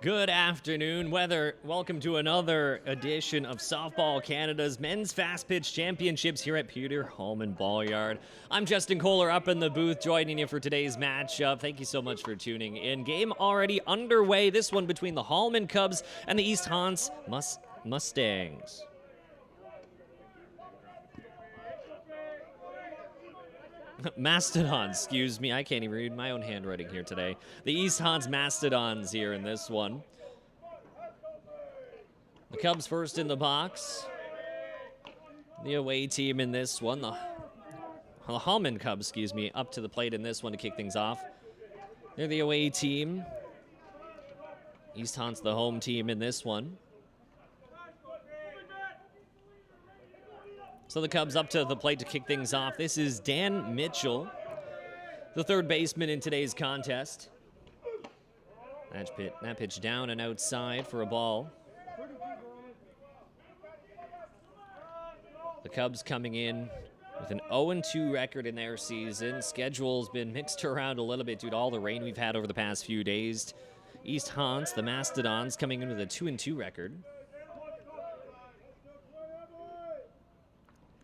Good afternoon, weather. Welcome to another edition of Softball Canada's Men's Fast Pitch Championships here at Peter Hallman Ball-Yard. I'm Justin Kohler up in the booth joining you for today's matchup. Thank you so much for tuning in. Game already underway. This one between the Hallman Cubs and the East Hans Mustangs. Mastodons, excuse me. I can't even read my own handwriting here today. The East Hans Mastodons here in this one. The Cubs first in the box. The away team in this one. The Hallman Cubs, excuse me, up to the plate in this one to kick things off. They're the away team. East Hans the home team in this one. So the Cubs up to the plate to kick things off. This is Dan Mitchell, the third baseman in today's contest. That pitch down and outside for a ball. The Cubs coming in with an 0-2 record in their season. Schedule's been mixed around a little bit due to all the rain we've had over the past few days. East Hans, the Mastodons, coming in with a 2-2 record.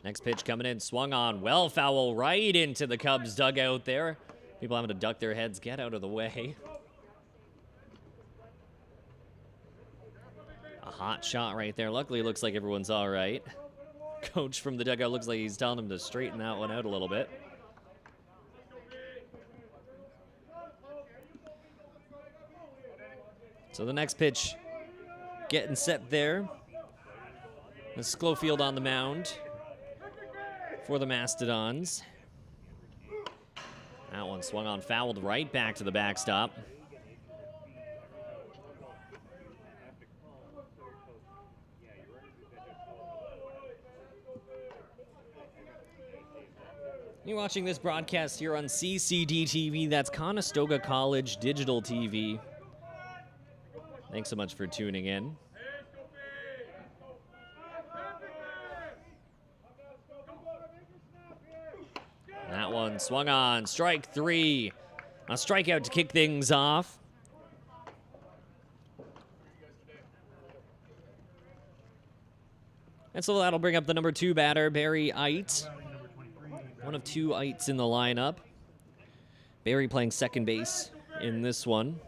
Next pitch coming in, swung on, well foul right into the Cubs dugout there. People having to duck their heads, get out of the way. A hot shot right there. Luckily, it looks like everyone's all right. Coach from the dugout looks like he's telling them to straighten that one out a little bit. So the next pitch getting set there. It's Schofield on the mound for the Mastodons. That one swung on, fouled right back to the backstop. You're watching this broadcast here on CCDTV. That's Conestoga College Digital TV. Thanks so much for tuning in. That one swung on, strike three. A strikeout to kick things off. And so that'll bring up the number 2 batter, Barry Eit. One of 2 Eits in the lineup. Barry playing second base in this one.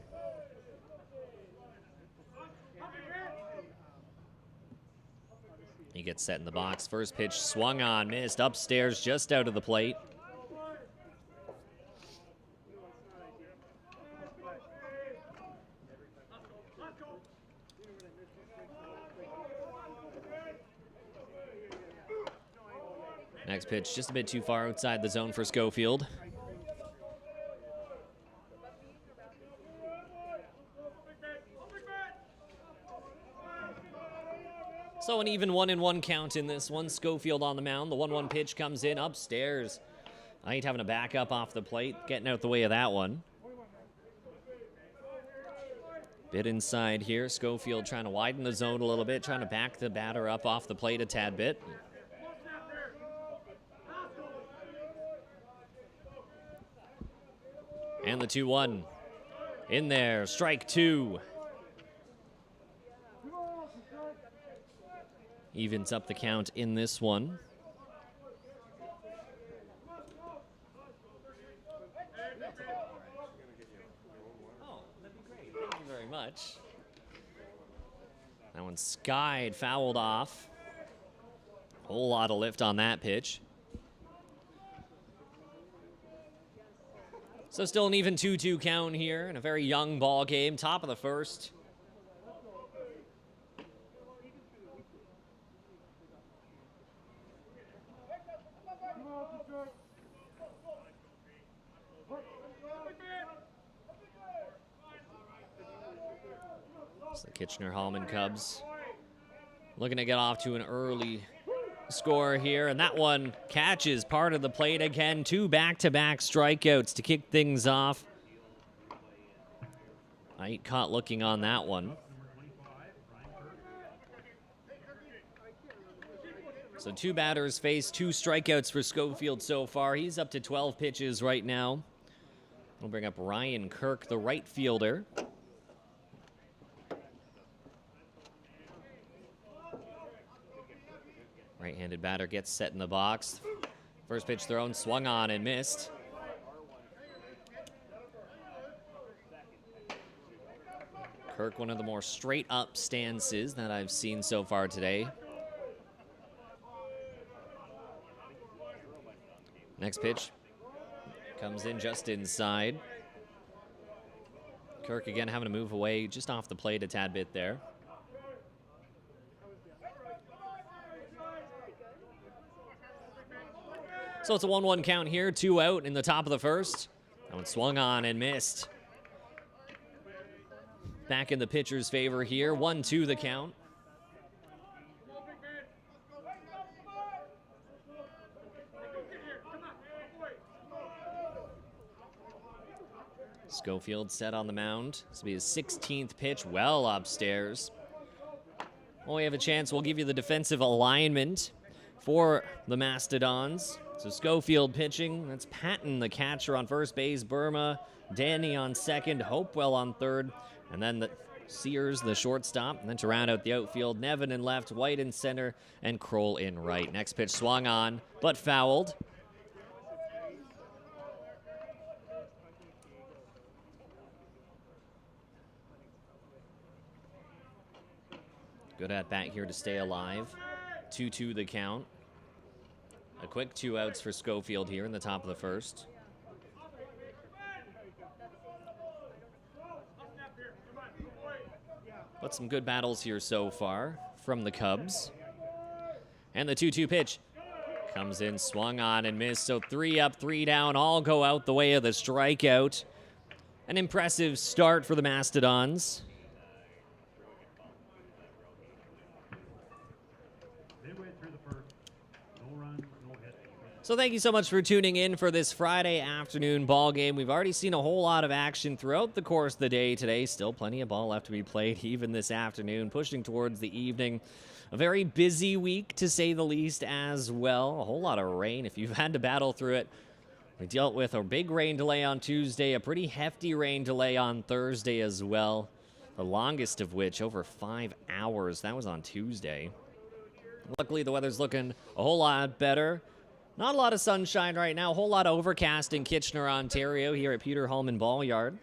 He gets set in the box. First pitch swung on, missed upstairs, just out of the plate. Next pitch just a bit too far outside the zone for Schofield. So an even 1-1 count in this one. Schofield on the mound. The 1-1 pitch comes in upstairs. I ain't having a back up off the plate, getting out the way of that one. Bit inside here. Schofield trying to widen the zone a little bit, trying to back the batter up off the plate a tad bit. And the 2-1 in there. Strike 2. Evens up the count in this one. Oh, that'd be great. Thank you very much. That one skied, fouled off. Whole lot of lift on that pitch. So still an even 2-2 count here in a very young ball game, top of the first. So the Kitchener-Hallman Cubs looking to get off to an early score here, and that one catches part of the plate again. 2 back-to-back strikeouts to kick things off. I ain't caught looking on that one. So 2 batters face 2 strikeouts for Schofield so far. He's up to 12 pitches right now. We'll bring up Ryan Kirk, the right fielder. Right-handed batter gets set in the box. First pitch thrown, swung on and missed. Kirk, one of the more straight-up stances that I've seen so far today. Next pitch comes in just inside. Kirk again having to move away just off the plate a tad bit there. So it's a 1-1 count here, 2 out in the top of the first. That one swung on and missed. Back in the pitcher's favor here, 1-2 the count. Schofield set on the mound. This will be his 16th pitch, well upstairs. Well, we have a chance. We'll give you the defensive alignment for the Mastodons. So Schofield pitching. That's Patton, the catcher, on first base. Burma, Danny on second. Hopewell on third. And then Sears, the shortstop. And then to round out the outfield, Nevin in left, White in center, and Kroll in right. Next pitch swung on, but fouled. Good at bat here to stay alive. 2-2 the count. A quick 2 outs for Schofield here in the top of the first. But some good battles here so far from the Cubs. And the 2-2 pitch comes in, swung on and missed. So 3 up, 3 down, all go out the way of the strikeout. An impressive start for the Mastodons. So thank you so much for tuning in for this Friday afternoon ball game. We've already seen a whole lot of action throughout the course of the day today. Still plenty of ball left to be played even this afternoon, pushing towards the evening. A very busy week, to say the least, as well. A whole lot of rain if you've had to battle through it. We dealt with a big rain delay on Tuesday, a pretty hefty rain delay on Thursday as well. The longest of which, over 5 hours. That was on Tuesday. Luckily, the weather's looking a whole lot better. Not a lot of sunshine right now. A whole lot of overcast in Kitchener, Ontario, here at Peter Hallman Ball Yard.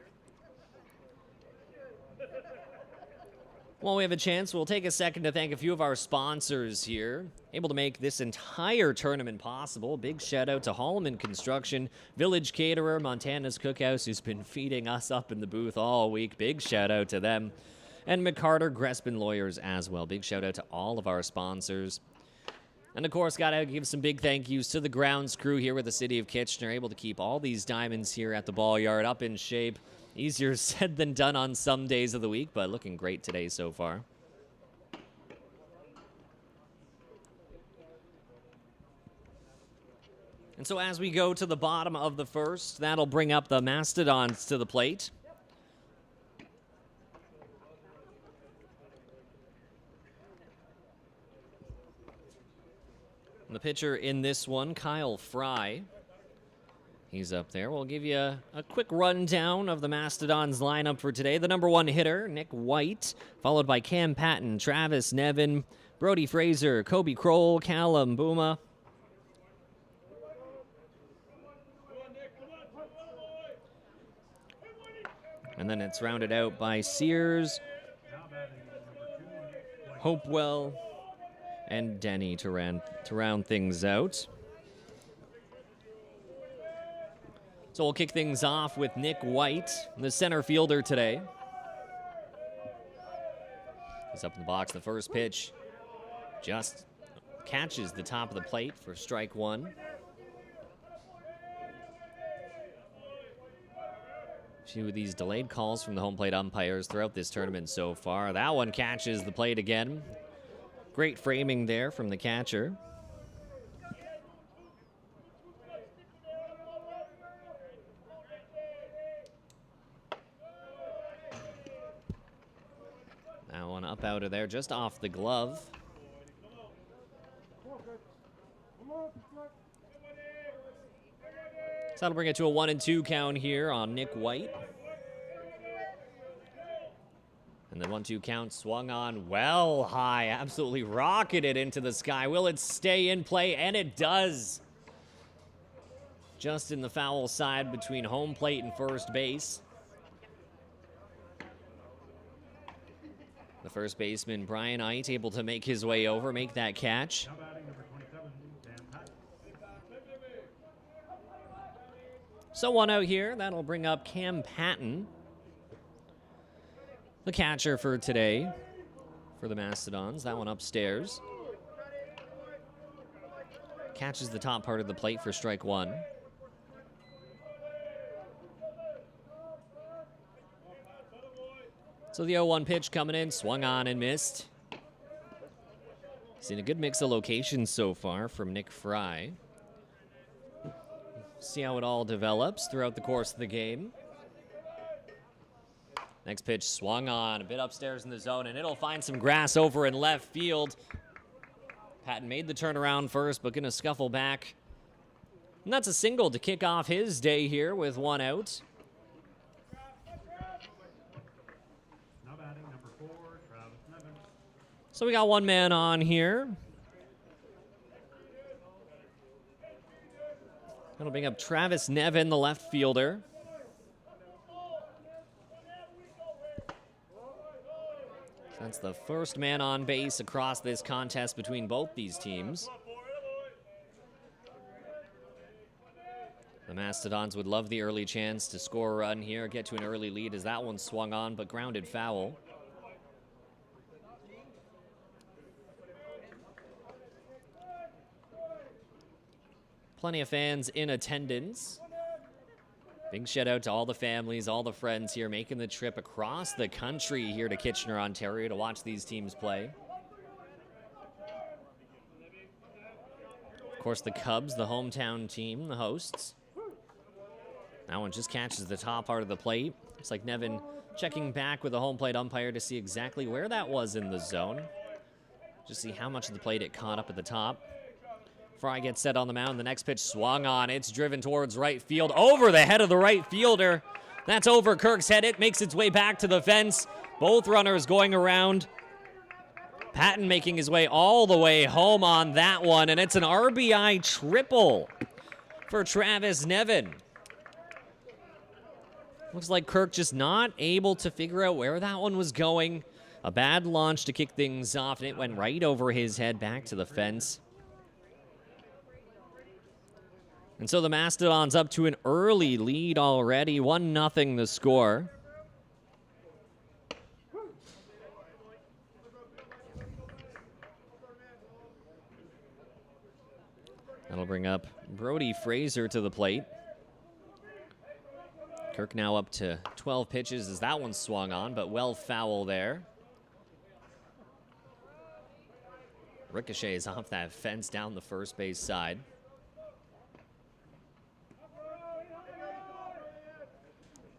While we have a chance, we'll take a second to thank a few of our sponsors here, able to make this entire tournament possible. Big shout out to Hallman Construction, Village Caterer, Montana's Cookhouse, who's been feeding us up in the booth all week. Big shout out to them. And McCarter Grespin Lawyers as well. Big shout out to all of our sponsors. And, of course, got to give some big thank yous to the grounds crew here with the City of Kitchener, able to keep all these diamonds here at the ball yard up in shape. Easier said than done on some days of the week, but looking great today so far. And so as we go to the bottom of the first, that'll bring up the Mastodons to the plate. The pitcher in this one, Kyle Fry. He's up there. We'll give you a quick rundown of the Mastodons lineup for today. The number 1 hitter, Nick White, followed by Cam Patton, Travis Nevin, Brody Fraser, Kobe Kroll, Callum Bouma. And then it's rounded out by Sears, Hopewell, and Denny to round things out. So we'll kick things off with Nick White, the center fielder today. He's up in the box. The first pitch just catches the top of the plate for strike 1. Few of these delayed calls from the home plate umpires throughout this tournament so far. That one catches the plate again. Great framing there from the catcher. That one up out of there, just off the glove. So that'll bring it to a 1-2 count here on Nick White. And the 1-2 count swung on well high, absolutely rocketed into the sky. Will it stay in play? And it does. Just in the foul side between home plate and first base. The first baseman, Brian Ite, able to make his way over, make that catch. So one out here, that'll bring up Cam Patton, the catcher for today for the Mastodons. That one upstairs. Catches the top part of the plate for strike one. So the 0-1 pitch coming in, swung on and missed. Seen a good mix of locations so far from Nick Fry. See how it all develops throughout the course of the game. Next pitch swung on, a bit upstairs in the zone, and it'll find some grass over in left field. Patton made the turnaround first, but gonna scuffle back. And that's a single to kick off his day here with one out. So we got one man on here. That'll bring up Travis Nevin, the left fielder. That's the first man on base across this contest between both these teams. The Mastodons would love the early chance to score a run here, get to an early lead as that one swung on, but grounded foul. Plenty of fans in attendance. Big shout out to all the families, all the friends here making the trip across the country here to Kitchener, Ontario to watch these teams play. Of course, the Cubs, the hometown team, the hosts. That one just catches the top part of the plate. Looks like Nevin checking back with the home plate umpire to see exactly where that was in the zone. Just see how much of the plate it caught up at the top. Fry gets set on the mound. The next pitch swung on. It's driven towards right field. Over the head of the right fielder. That's over Kirk's head. It makes its way back to the fence. Both runners going around. Patton making his way all the way home on that one. And it's an RBI triple for Travis Nevin. Looks like Kirk just not able to figure out where that one was going. A bad launch to kick things off, and it went right over his head back to the fence. And so the Mastodons up to an early lead already, 1-0 the score. That'll bring up Brody Fraser to the plate. Kirk now up to 12 pitches as that one swung on, but well foul there. Ricochets off that fence down the first base side.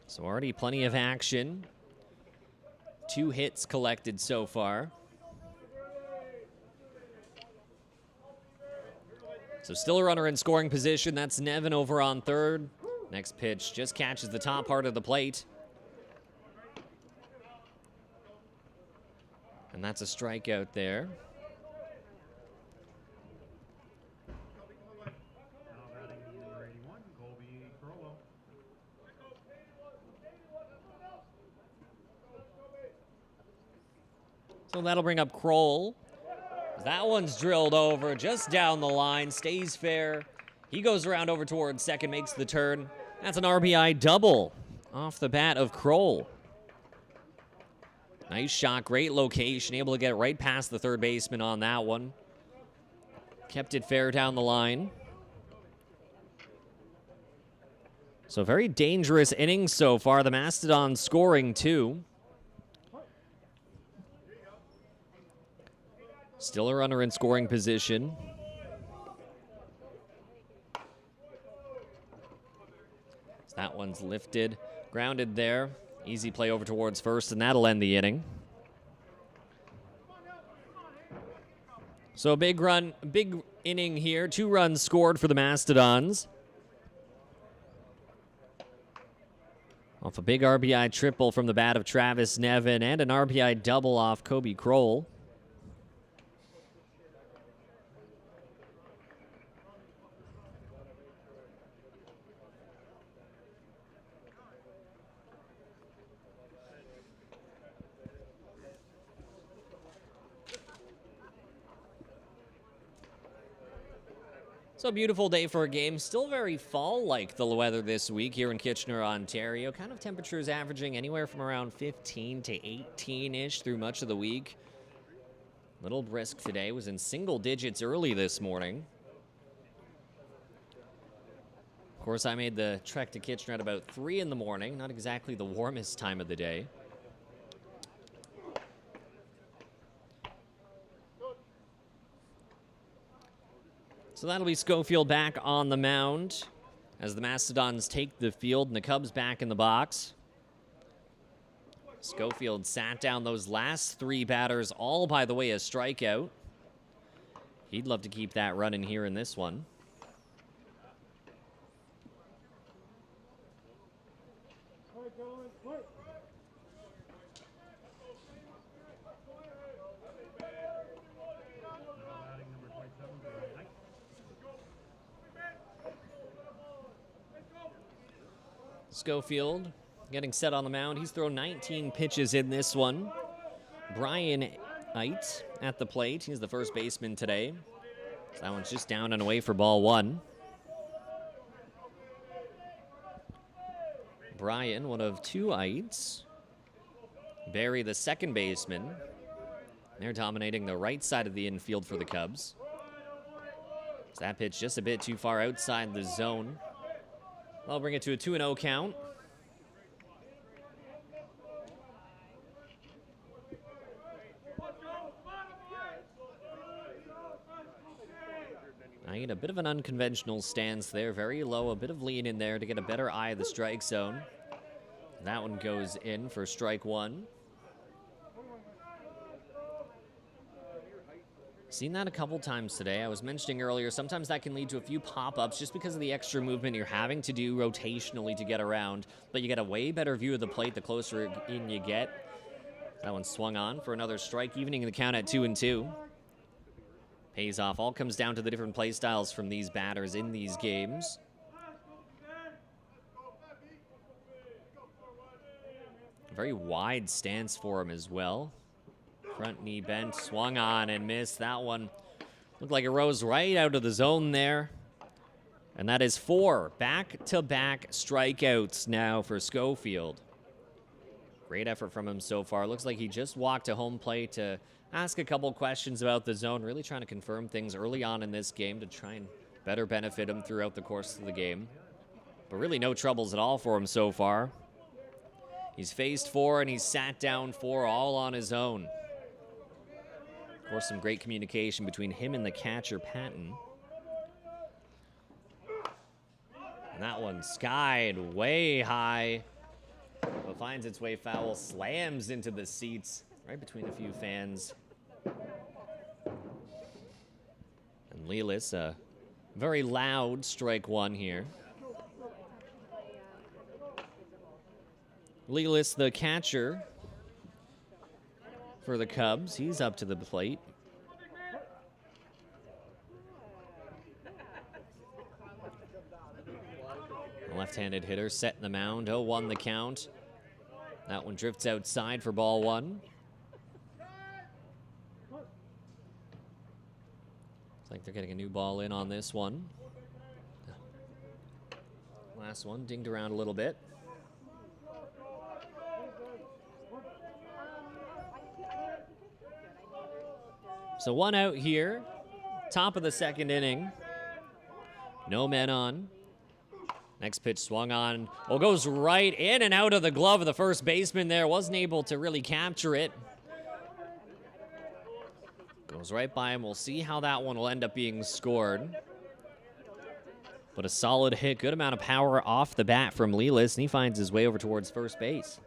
So already plenty of action. 2 hits collected so far. So still a runner in scoring position. That's Nevin over on third. Next pitch just catches the top part of the plate. And that's a strikeout there. So that'll bring up Kroll. That one's drilled over just down the line, stays fair. He goes around over towards second, makes the turn. That's an RBI double off the bat of Kroll. Nice shot, great location, able to get right past the third baseman on that one. Kept it fair down the line. So very dangerous innings so far. The Mastodons scoring 2. Still a runner in scoring position. So that one's lifted, grounded there. Easy play over towards first, and that'll end the inning. So a big run, big inning here. 2 runs scored for the Mastodons. Off a big RBI triple from the bat of Travis Nevin and an RBI double off Kobe Kroll. So a beautiful day for a game. Still very fall-like the weather this week here in Kitchener, Ontario. Kind of temperatures averaging anywhere from around 15 to 18-ish through much of the week. Little brisk today. Was in single digits early this morning. Of course, I made the trek to Kitchener at about 3 in the morning. Not exactly the warmest time of the day. So that'll be Schofield back on the mound as the Mastodons take the field and the Cubs back in the box. Schofield sat down those last 3 batters, all by the way a strikeout. He'd love to keep that running here in this one. Schofield getting set on the mound. He's thrown 19 pitches in this one. Brian Eit at the plate. He's the first baseman today. So that one's just down and away for ball 1. Brian, one of 2 Eits. Barry, the second baseman. They're dominating the right side of the infield for the Cubs. So that pitch just a bit too far outside the zone. I'll bring it to a 2-0 count. I get a bit of an unconventional stance there, very low, a bit of lean in there to get a better eye of the strike zone. That one goes in for strike 1. Seen that a couple times today. I was mentioning earlier, sometimes that can lead to a few pop-ups just because of the extra movement you're having to do rotationally to get around. But you get a way better view of the plate the closer in you get. That one swung on for another strike, evening the count at 2-2. Pays off. All comes down to the different play styles from these batters in these games. Very wide stance for him as well. Front knee bent, swung on and missed. That one looked like it rose right out of the zone there. And that is 4 back-to-back strikeouts now for Schofield. Great effort from him so far. Looks like he just walked to home plate to ask a couple questions about the zone, really trying to confirm things early on in this game to try and better benefit him throughout the course of the game. But really no troubles at all for him so far. He's faced 4 and he's sat down 4 all on his own. Of course, some great communication between him and the catcher, Patton. And that one skied way high, but finds its way foul, slams into the seats, right between a few fans. And Lelis, a very loud strike 1 here. Lelis, the catcher for the Cubs, he's up to the plate. The left-handed hitter setting the mound, 0-1 the count. That one drifts outside for ball 1. Looks like they're getting a new ball in on this one. Last one dinged around a little bit. So 1 out here, top of the 2nd inning. No men on. Next pitch swung on. Oh, goes right in and out of the glove of the first baseman there. Wasn't able to really capture it. Goes right by him. We'll see how that one will end up being scored. But a solid hit. Good amount of power off the bat from Lelis, and he finds his way over towards first base.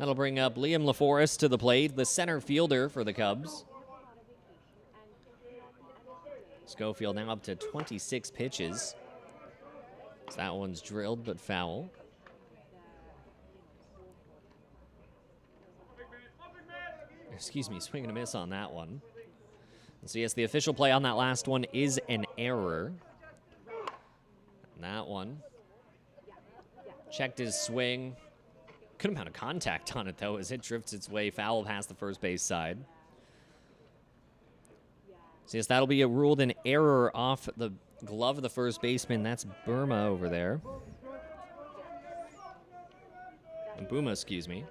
That'll bring up Liam LaForest to the plate, the center fielder for the Cubs. Schofield now up to 26 pitches. So that one's drilled but foul. Excuse me, swing and a miss on that one. So yes, the official play on that last one is an error. And that one checked his swing. Couldn't have had a contact on it, though, as it drifts its way foul past the first base side. So yes, that'll be ruled an error off the glove of the first baseman. That's Burma over there. Buma, excuse me.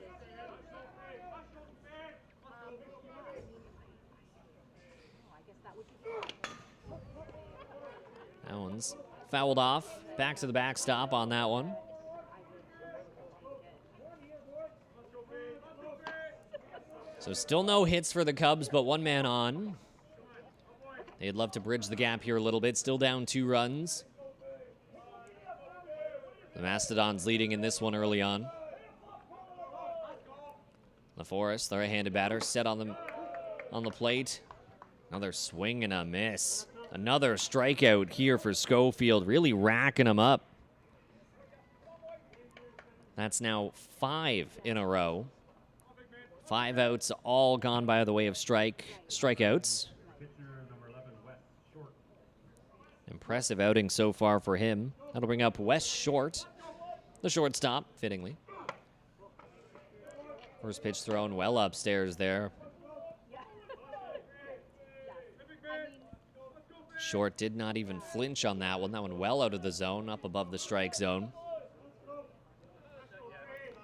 That one's fouled off. Back to the backstop on that one. So still no hits for the Cubs, but one man on. They'd love to bridge the gap here a little bit. Still down 2 runs. The Mastodons leading in this one early on. LaForest, the right-handed batter, set on the plate. Another swing and a miss. Another strikeout here for Schofield, really racking him up. That's now 5 in a row. 5 outs, all gone by the way of strikeouts. Impressive outing so far for him. That'll bring up Wes Short, the shortstop, fittingly. First pitch thrown well upstairs there. Short did not even flinch on that one. That one well out of the zone, up above the strike zone.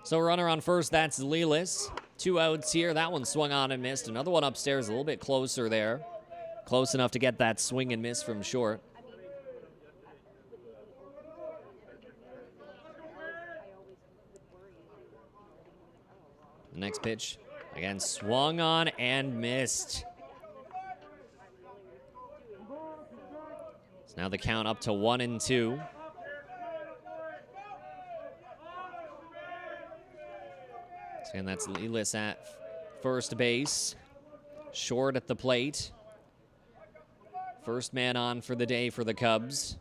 So runner on first, that's Lelis. 2 outs here. That one swung on and missed. Another one upstairs, a little bit closer there. Close enough to get that swing and miss from Short. The next pitch, again, swung on and missed. So now the count up to 1-2. So again, that's Lelis at first base. Short at the plate. First man on for the day for the Cubs.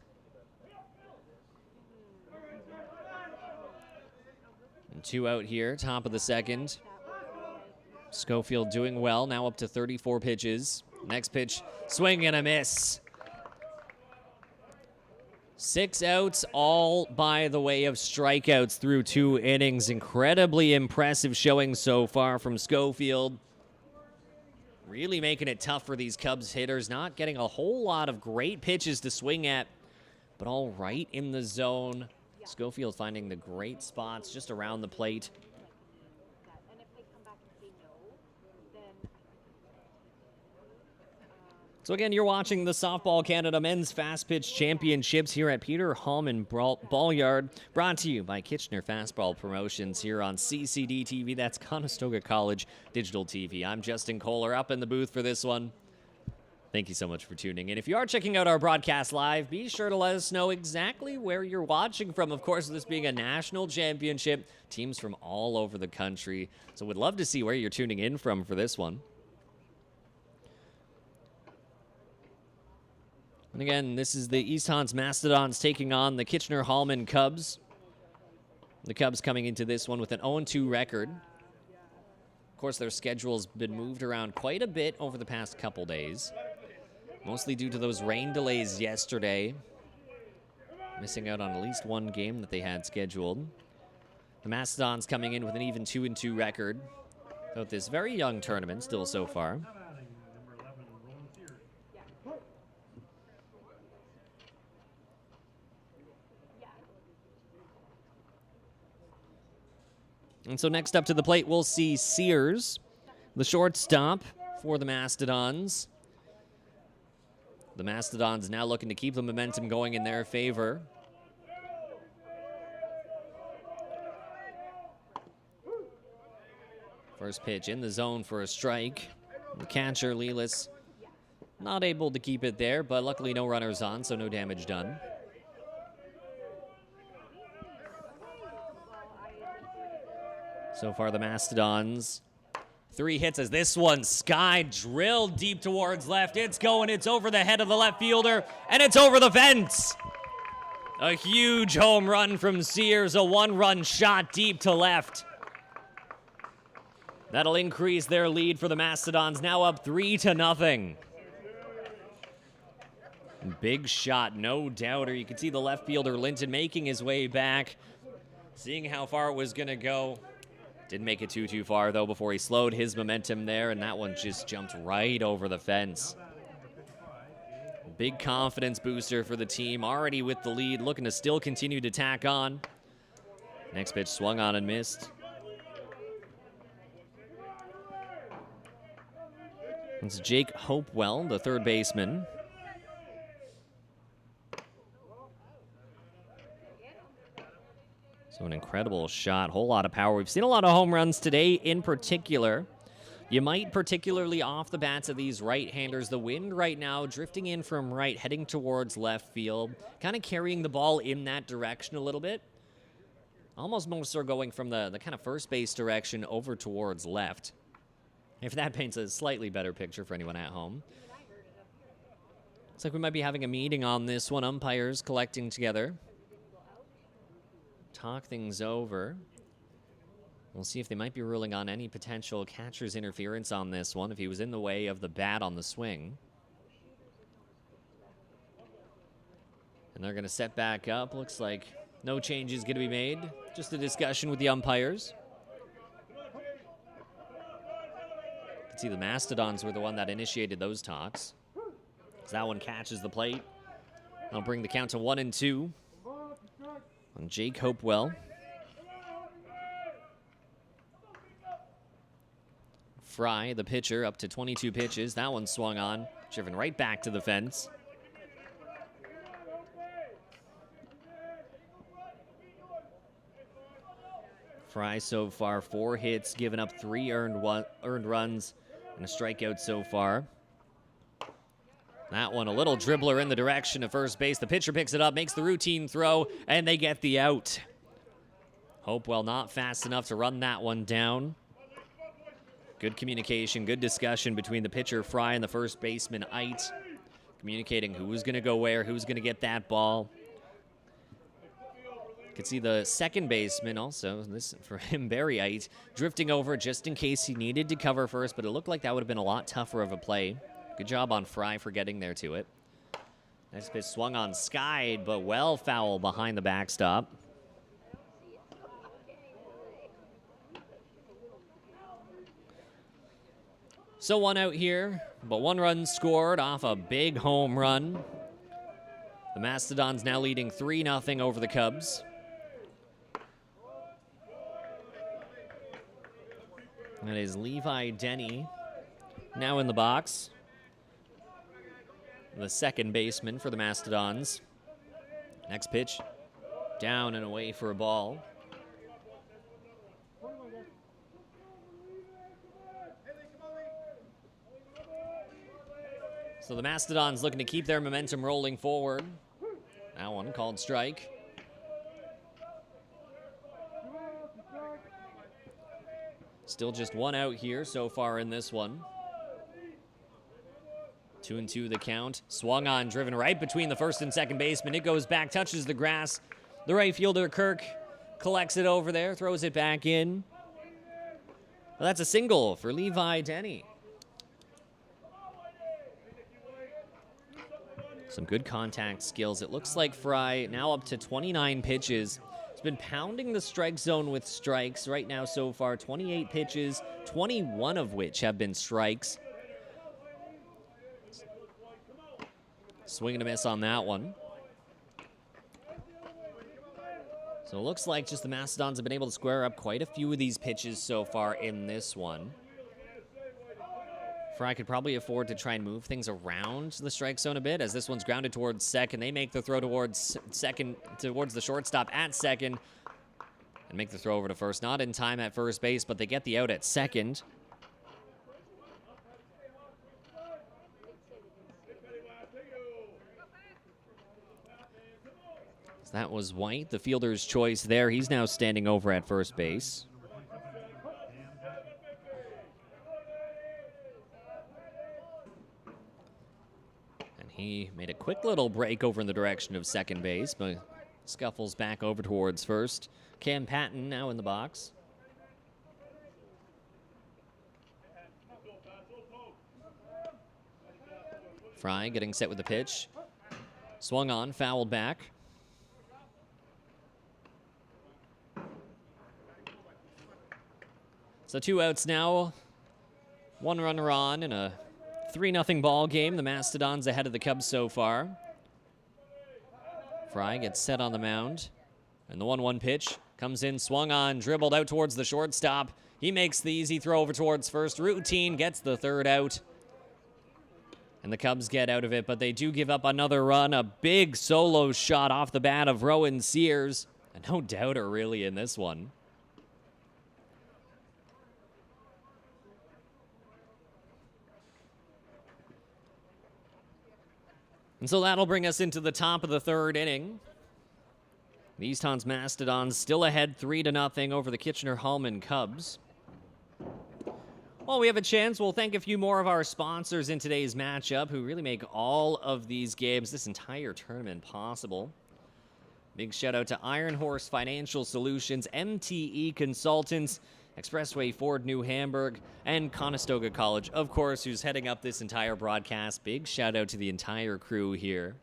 And 2 out here, top of the second. Schofield doing well, now up to 34 pitches. Next pitch, swing and a miss. 6 outs, all by the way of strikeouts through 2 innings. Incredibly impressive showing so far from Schofield. Really making it tough for these Cubs hitters. Not getting a whole lot of great pitches to swing at, but all right in the zone. Schofield finding the great spots just around the plate. So again, you're watching the Softball Canada Men's Fast Pitch Championships here at Peter Hallman Ball-Yard, brought to you by Kitchener Fastball Promotions here on CCDTV. That's Conestoga College Digital TV. I'm Justin Kohler, up in the booth for this one. Thank you so much for tuning in. If you are checking out our broadcast live, be sure to let us know exactly where you're watching from. Of course, this being a national championship, teams from all over the country. So we'd love to see where you're tuning in from for this one. And again, this is the East Hans Mastodons taking on the Kitchener Hallman Cubs. The Cubs coming into this one with an 0-2 record. Of course, their schedule's been moved around quite a bit over the past couple days, mostly due to those rain delays yesterday, missing out on at least one game that they had scheduled. The Mastodons coming in with an even 2-2 record throughout this very young tournament still so far. And so next up to the plate, we'll see Sears, the shortstop for the Mastodons. The Mastodons now looking to keep the momentum going in their favor. First pitch in the zone for a strike. The catcher, Lelis, not able to keep it there, but luckily no runners on, so no damage done. So far, the Mastodons. 3 hits as this one sky drilled deep towards left. It's going, it's over the head of the left fielder, and it's over the fence. A huge home run from Sears, a 1-run shot deep to left. That'll increase their lead for the Mastodons, now up 3-0. Big shot, no doubter. You can see the left fielder, Linton, making his way back, seeing how far it was going to go. Didn't make it too far, though, before he slowed his momentum there, and that one just jumped right over the fence. Big confidence booster for the team, already with the lead, looking to still continue to tack on. Next pitch swung on and missed. It's Jake Hopewell, the third baseman. So an incredible shot, whole lot of power. We've seen a lot of home runs today in particular. You might particularly off the bats of these right-handers. The wind right now drifting in from right, heading towards left field, kind of carrying the ball in that direction a little bit. Almost most are going from the kind of first base direction over towards left. If that paints a slightly better picture for anyone at home. Looks like we might be having a meeting on this one. Umpires collecting together. Talk things over. We'll see if they might be ruling on any potential catcher's interference on this one if he was in the way of the bat on the swing. And they're going to set back up. Looks like no changes going to be made. Just a discussion with the umpires. You can see the Mastodons were the one that initiated those talks. So that one catches the plate. That'll bring the count to 1-2. On Jake Hopewell. Fry, the pitcher, up to 22 pitches. That one swung on, driven right back to the fence. Fry so far 4 hits, giving up 3 earned runs and a strikeout so far. That one, a little dribbler in the direction of first base. The pitcher picks it up, makes the routine throw, and they get the out. Hopewell not fast enough to run that one down. Good communication, good discussion between the pitcher, Fry, and the first baseman, Ait. Communicating who's going to go where, who's going to get that ball. You can see the second baseman also, this for him, Barry Ait, drifting over just in case he needed to cover first, but it looked like that would have been a lot tougher of a play. Good job on Fry for getting there to it. Next pitch swung on, skied, but well foul behind the backstop. So 1 out here, but 1 run scored off a big home run. The Mastodons now leading 3-0 over the Cubs. That is Levi Denny now in the box. The second baseman for the Mastodons. Next pitch, down and away for a ball. So the Mastodons looking to keep their momentum rolling forward. That one called strike. Still just 1 out here so far in this one. 2-2 the count. Swung on, driven right between the first and second baseman. It goes back, touches the grass. The right fielder, Kirk, collects it over there, throws it back in. Well, that's a single for Levi Denny. Some good contact skills. It looks like Fry now up to 29 pitches. He's been pounding the strike zone with strikes right now so far. 28 pitches, 21 of which have been strikes. Swing and a miss on that one. So it looks like just the Mastodons have been able to square up quite a few of these pitches so far in this one. Fry could probably afford to try and move things around the strike zone a bit, as this one's grounded towards second. They make the throw towards second, towards the shortstop at second, and make the throw over to first. Not in time at first base, but they get the out at second. So that was White, the fielder's choice there. He's now standing over at first base. He made a quick little break over in the direction of second base, but scuffles back over towards first. Cam Patton now in the box. Fry getting set with the pitch. Swung on, fouled back. So 2 outs now. 1 runner on in a 3-0 ball game. The Mastodons ahead of the Cubs so far. Fry gets set on the mound. And the 1-1 pitch comes in, swung on, dribbled out towards the shortstop. He makes the easy throw over towards first. Routine gets the 3rd out. And the Cubs get out of it, but they do give up another run. A big solo shot off the bat of Rowan Sears. And no doubter really in this one. And so that'll bring us into the top of the 3rd inning. The East Hans Mastodons still ahead 3-0 over the Kitchener-Hallman Cubs. While we have a chance, we'll thank a few more of our sponsors in today's matchup who really make all of these games, this entire tournament, possible. Big shout out to Iron Horse Financial Solutions, MTE Consultants, Expressway Ford New Hamburg, and Conestoga College, of course, who's heading up this entire broadcast. Big shout out to the entire crew here.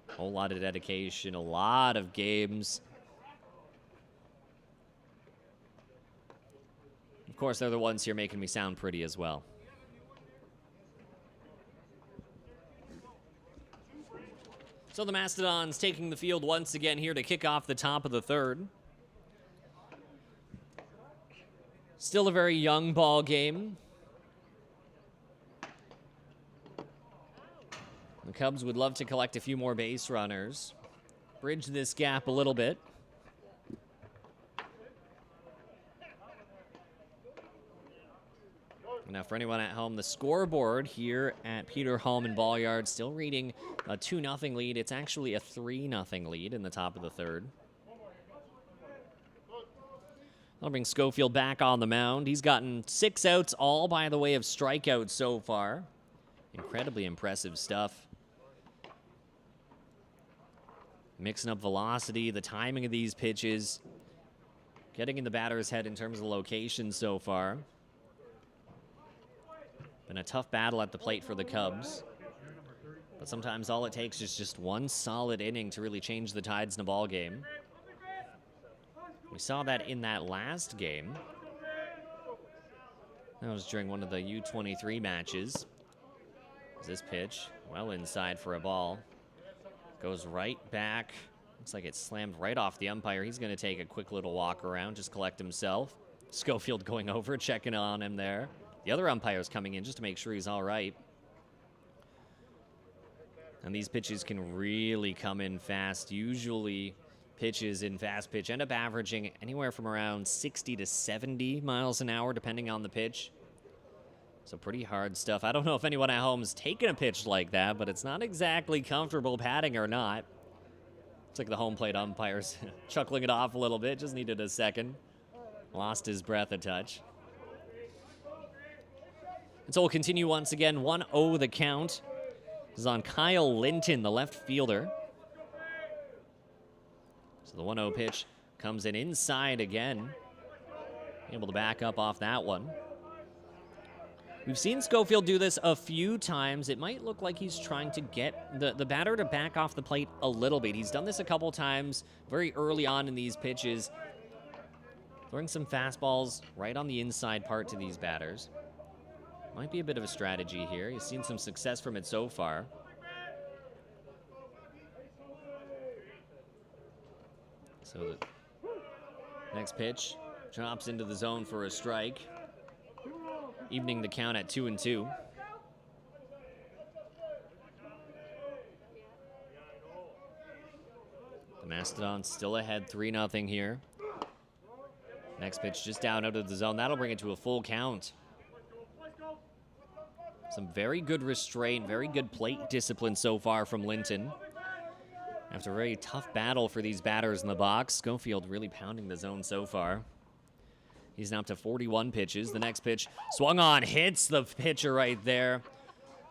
A whole lot of dedication, a lot of games. Of course, they're the ones here making me sound pretty as well. So the Mastodons taking the field once again here to kick off the top of the 3rd. Still a very young ball game. The Cubs would love to collect a few more base runners. Bridge this gap a little bit. Now, for anyone at home, the scoreboard here at Peter Hallman Ball still reading a 2-0 lead. It's actually a 3-0 lead in the top of the 3rd. That'll bring Schofield back on the mound. He's gotten 6 outs, all by the way of strikeouts so far. Incredibly impressive stuff. Mixing up velocity, the timing of these pitches. Getting in the batter's head in terms of location so far. Been a tough battle at the plate for the Cubs. But sometimes all it takes is just one solid inning to really change the tides in a ball game. We saw that in that last game. That was during one of the U23 matches. This pitch, well inside for a ball. Goes right back. Looks like it slammed right off the umpire. He's going to take a quick little walk around, just collect himself. Schofield going over, checking on him there. The other umpire's coming in just to make sure he's all right. And these pitches can really come in fast. Usually pitches in fast pitch end up averaging anywhere from around 60 to 70 miles an hour, depending on the pitch. So pretty hard stuff. I don't know if anyone at home's taken a pitch like that, but it's not exactly comfortable patting or not. It's like the home plate umpire's chuckling it off a little bit. Just needed a second. Lost his breath a touch. And so we'll continue once again. 1-0 the count. This is on Kyle Linton, the left fielder. So the 1-0 pitch comes in inside again. Able to back up off that one. We've seen Schofield do this a few times. It might look like he's trying to get the batter to back off the plate a little bit. He's done this a couple times very early on in these pitches. Throwing some fastballs right on the inside part to these batters. Might be a bit of a strategy here. He's seen some success from it so far. So the next pitch chops into the zone for a strike. Evening the count at 2-2. The Mastodons still ahead 3-0 here. Next pitch just down out of the zone. That'll bring it to a full count. Some very good restraint, very good plate discipline so far from Linton. After a very tough battle for these batters in the box, Schofield really pounding the zone so far. He's now up to 41 pitches. The next pitch swung on, hits the pitcher right there.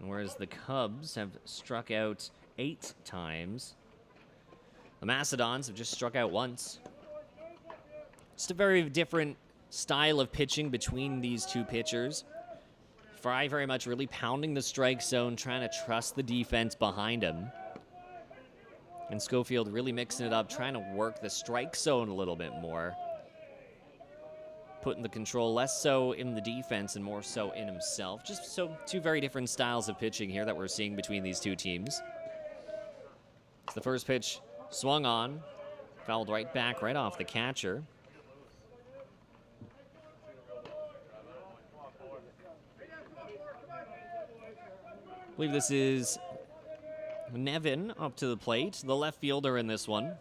whereas the Cubs have struck out 8 times. The Mastodons have just struck out once. Just a very different style of pitching between these two pitchers. Fry very much really pounding the strike zone, trying to trust the defense behind him. And Schofield really mixing it up, trying to work the strike zone a little bit more. Putting the control less so in the defense and more so in himself. Just so two very different styles of pitching here that we're seeing between these two teams. It's the first pitch swung on, fouled right back, right off the catcher. I believe this is Nevin up to the plate, the left fielder in this one.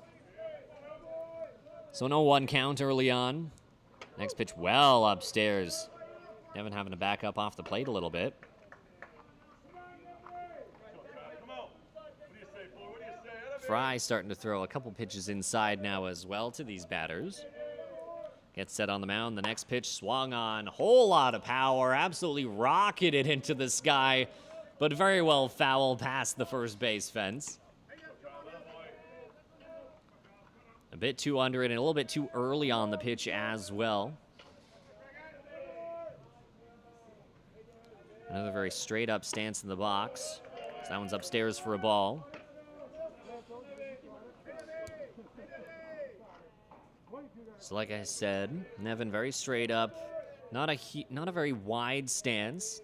So no 1 count early on. Next pitch well upstairs. Nevin having to back up off the plate a little bit. Fry starting to throw a couple pitches inside now as well to these batters. Gets set on the mound. The next pitch swung on. Whole lot of power. Absolutely rocketed into the sky, but very well foul past the first base fence. A bit too under it and a little bit too early on the pitch as well. Another very straight up stance in the box. So that one's upstairs for a ball. So like I said, Nevin very straight up. Not a very wide stance.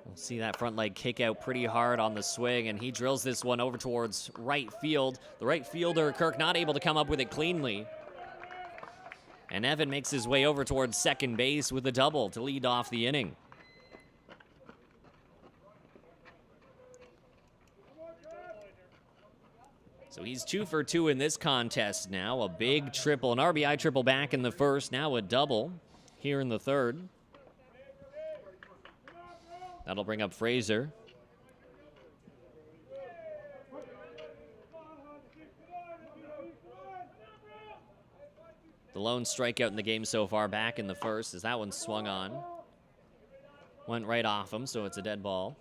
We'll see that front leg kick out pretty hard on the swing, and he drills this one over towards right field. The right fielder, Kirk, not able to come up with it cleanly. And Evan makes his way over towards second base with a double to lead off the inning. So he's 2 for 2 in this contest now. A big triple, an RBI triple back in the first, now a double here in the third. That'll bring up Fraser. The lone strikeout in the game so far back in the first as that one swung on. Went right off him, so it's a dead ball.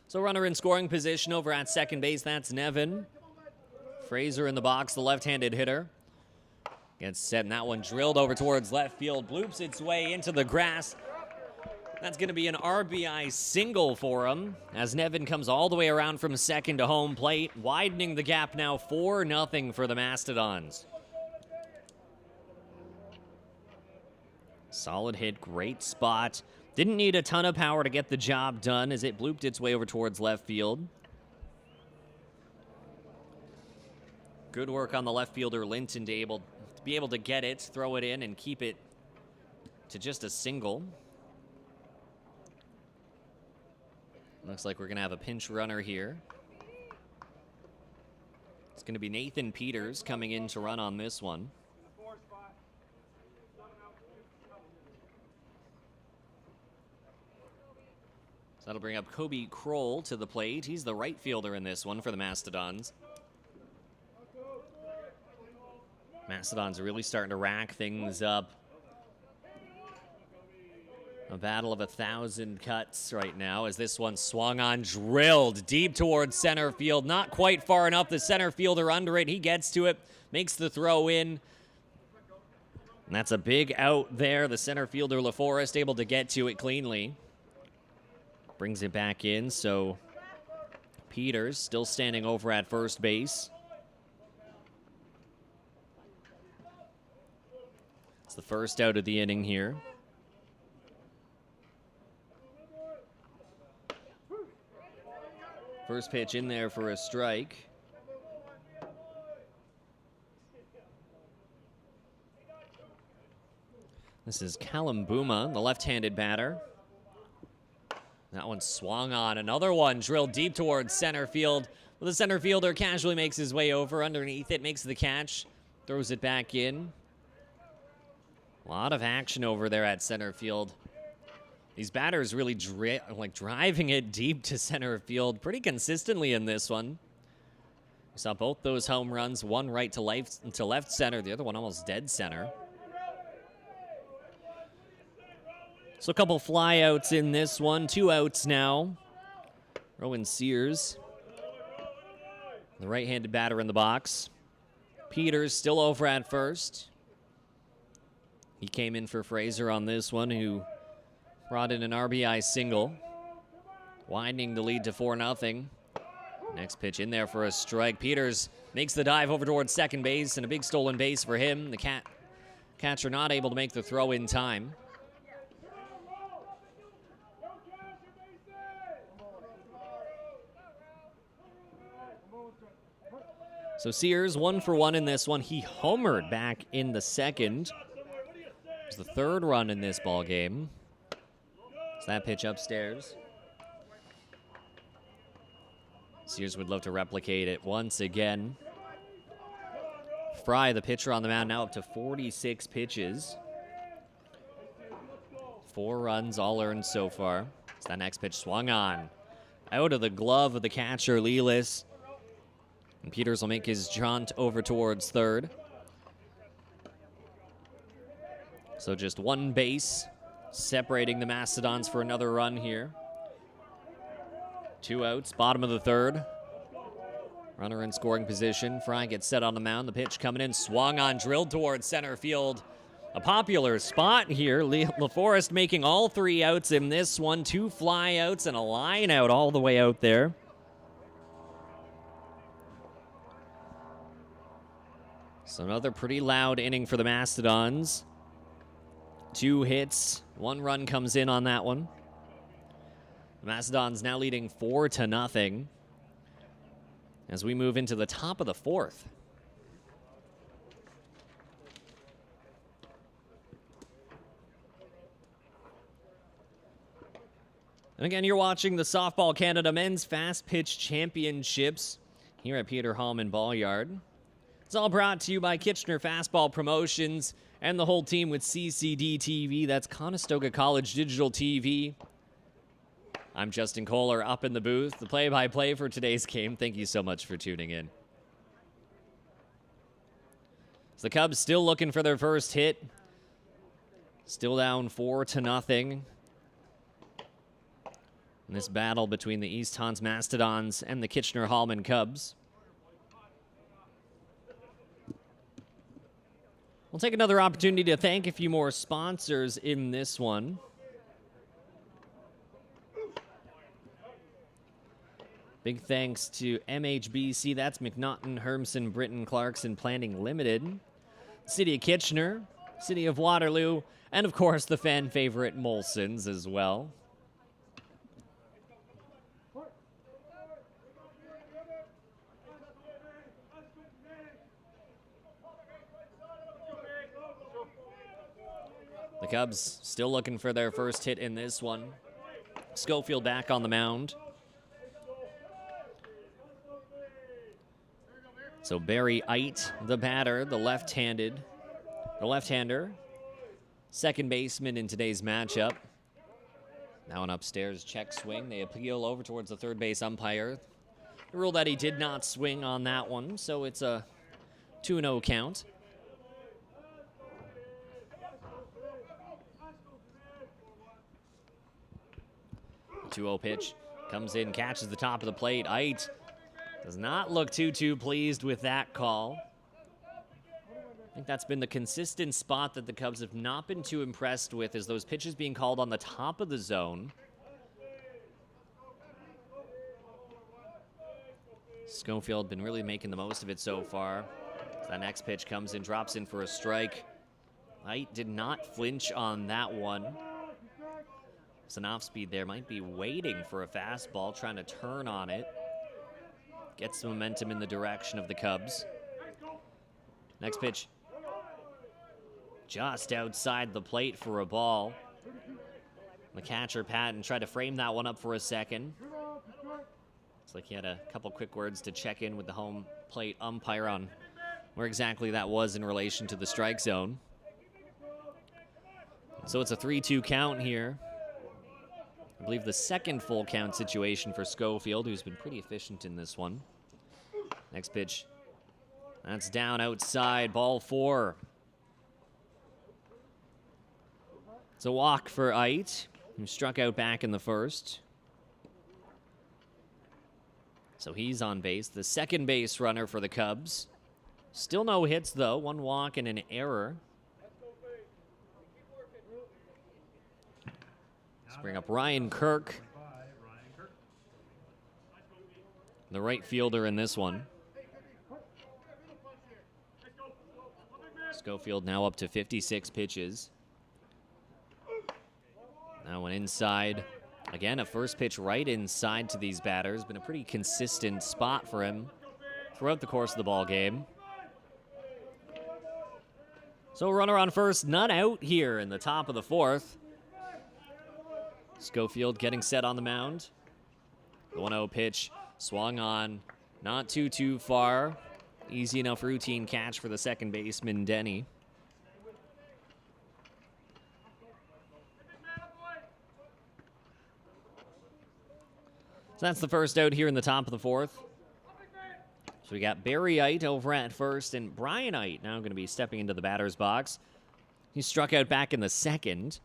So runner in scoring position over at second base, that's Nevin. Fraser in the box, the left-handed hitter. Gets set, and that one drilled over towards left field. Bloops its way into the grass. That's going to be an RBI single for him as Nevin comes all the way around from second to home plate, widening the gap now 4-0 for the Mastodons. Solid hit, great spot. Didn't need a ton of power to get the job done as it blooped its way over towards left field. Good work on the left fielder, Linton, to be able to get it, throw it in, and keep it to just a single. Looks like we're going to have a pinch runner here. It's going to be Nathan Peters coming in to run on this one. So that'll bring up Kobe Kroll to the plate. He's the right fielder in this one for the Mastodons. Mastodons are really starting to rack things up. A battle of 1,000 cuts right now as this one swung on, drilled deep towards center field. Not quite far enough. The center fielder under it. He gets to it, makes the throw in. And that's a big out there. The center fielder, LaForest, able to get to it cleanly. Brings it back in, so Peters still standing over at first base. It's the first out of the inning here. First pitch in there for a strike. This is Callum Bouma, the left-handed batter. That one swung on. Another one drilled deep towards center field. Well, the center fielder casually makes his way over underneath it, makes the catch, throws it back in. A lot of action over there at center field. These batters really driving it deep to center field pretty consistently in this one. We saw both those home runs, one right to left center, the other one almost dead center. So a couple flyouts in this one, 2 outs now. Rowan Sears, the right-handed batter in the box. Peters still over at first. He came in for Fraser on this one, who brought in an RBI single, widening the lead to 4-0. Next pitch in there for a strike. Peters makes the dive over towards second base, and a big stolen base for him. The catcher not able to make the throw in time. So Sears 1 for 1 in this one. He homered back in the second. It was the 3rd run in this ball game. So that pitch upstairs. Sears would love to replicate it once again. Fry, the pitcher on the mound, now up to 46 pitches. 4 runs, all earned so far. So that next pitch swung on. Out of the glove of the catcher, Lelis. And Peters will make his jaunt over towards third. So just 1 base separating the Mastodons for another run here. 2 outs, bottom of the 3rd. Runner in scoring position. Fry gets set on the mound. The pitch coming in, swung on, drilled towards center field. A popular spot here. LaForest making all 3 outs in this one. 2 fly outs and a line out all the way out there. So another pretty loud inning for the Mastodons. 2 hits, 1 run comes in on that one. The Mastodons now leading 4-0 as we move into the top of the 4th. And again, you're watching the Softball Canada Men's Fast Pitch Championships here at Peter Hallman Ball-Yard. It's all brought to you by Kitchener Fastball Promotions and the whole team with CCDTV. That's Conestoga College Digital TV. I'm Justin Kohler up in the booth, the play-by-play for today's game. Thank you so much for tuning in. So the Cubs still looking for their first hit. Still down 4-0. In this battle between the East Hans Mastodons and the Kitchener Hallman Cubs. We'll take another opportunity to thank a few more sponsors in this one. Big thanks to MHBC, that's McNaughton, Hermson, Britton, Clarkson Planning Limited, City of Kitchener, City of Waterloo, and of course the fan favorite Molson's as well. The Cubs still looking for their first hit in this one. Schofield back on the mound. So Barry Eit, the batter, the left-hander, second baseman in today's matchup. Now an upstairs check swing. They appeal over towards the third base umpire. The rule that he did not swing on that one, so it's a 2-0 count. The 2-0 pitch comes in, catches the top of the plate. Eit does not look too pleased with that call. I think that's been the consistent spot that the Cubs have not been too impressed with, is those pitches being called on the top of the zone. Schofield been really making the most of it so far. That next pitch comes in, drops in for a strike. Eit did not flinch on that one. Some off speed there, might be waiting for a fastball, trying to turn on it. Get some momentum in the direction of the Cubs. Next pitch. Just outside the plate for a ball. The catcher, Patton, tried to frame that one up for a second. Looks like he had a couple quick words to check in with the home plate umpire on where exactly that was in relation to the strike zone. So it's a 3-2 count here. I believe the second full count situation for Schofield, who's been pretty efficient in this one. Next pitch. That's down outside, ball 4. It's a walk for Ait, who struck out back in the first. So he's on base, the second base runner for the Cubs. Still no hits, though. 1 walk and an error. Let's bring up Ryan Kirk, the right fielder in this one. Schofield now up to 56 pitches. Now one inside. Again, a first pitch right inside to these batters. Been a pretty consistent spot for him throughout the course of the ball game. So runner on first, none out here in the top of the 4th. Schofield getting set on the mound. The 1-0 pitch swung on, not too far. Easy enough routine catch for the second baseman, Denny. So that's the first out here in the top of the 4th. So we got Barry Ait over at first, and Brian Ait now going to be stepping into the batter's box. He struck out back in the second.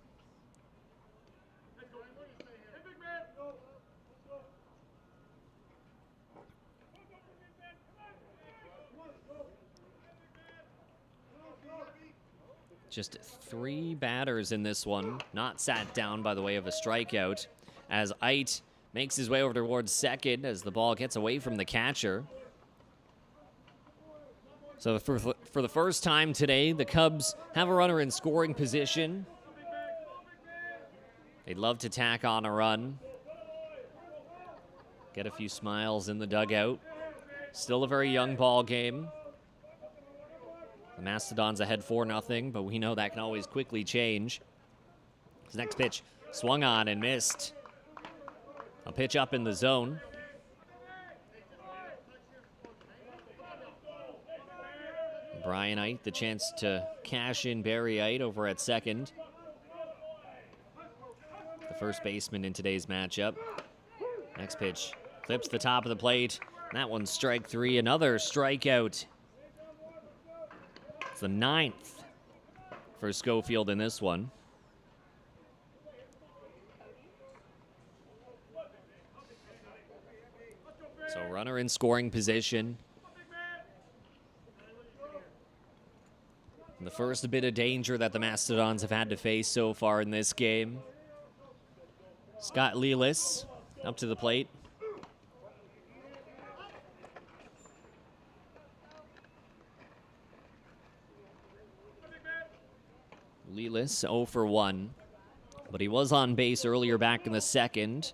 Just 3 batters in this one, not sat down by the way of a strikeout, as Ait makes his way over towards second as the ball gets away from the catcher. So for the first time today, the Cubs have a runner in scoring position. They'd love to tack on a run. Get a few smiles in the dugout. Still a very young ball game. The Mastodons ahead 4-0, but we know that can always quickly change. His next pitch swung on and missed. A pitch up in the zone. Brian Ait, the chance to cash in Barry Ait over at second. The first baseman in today's matchup. Next pitch clips the top of the plate. That one's strike 3, another strikeout. It's the 9th for Schofield in this one. So runner in scoring position. And the first bit of danger that the Mastodons have had to face so far in this game. Scott Lelis up to the plate. Lelis 0 for 1, but he was on base earlier back in the second.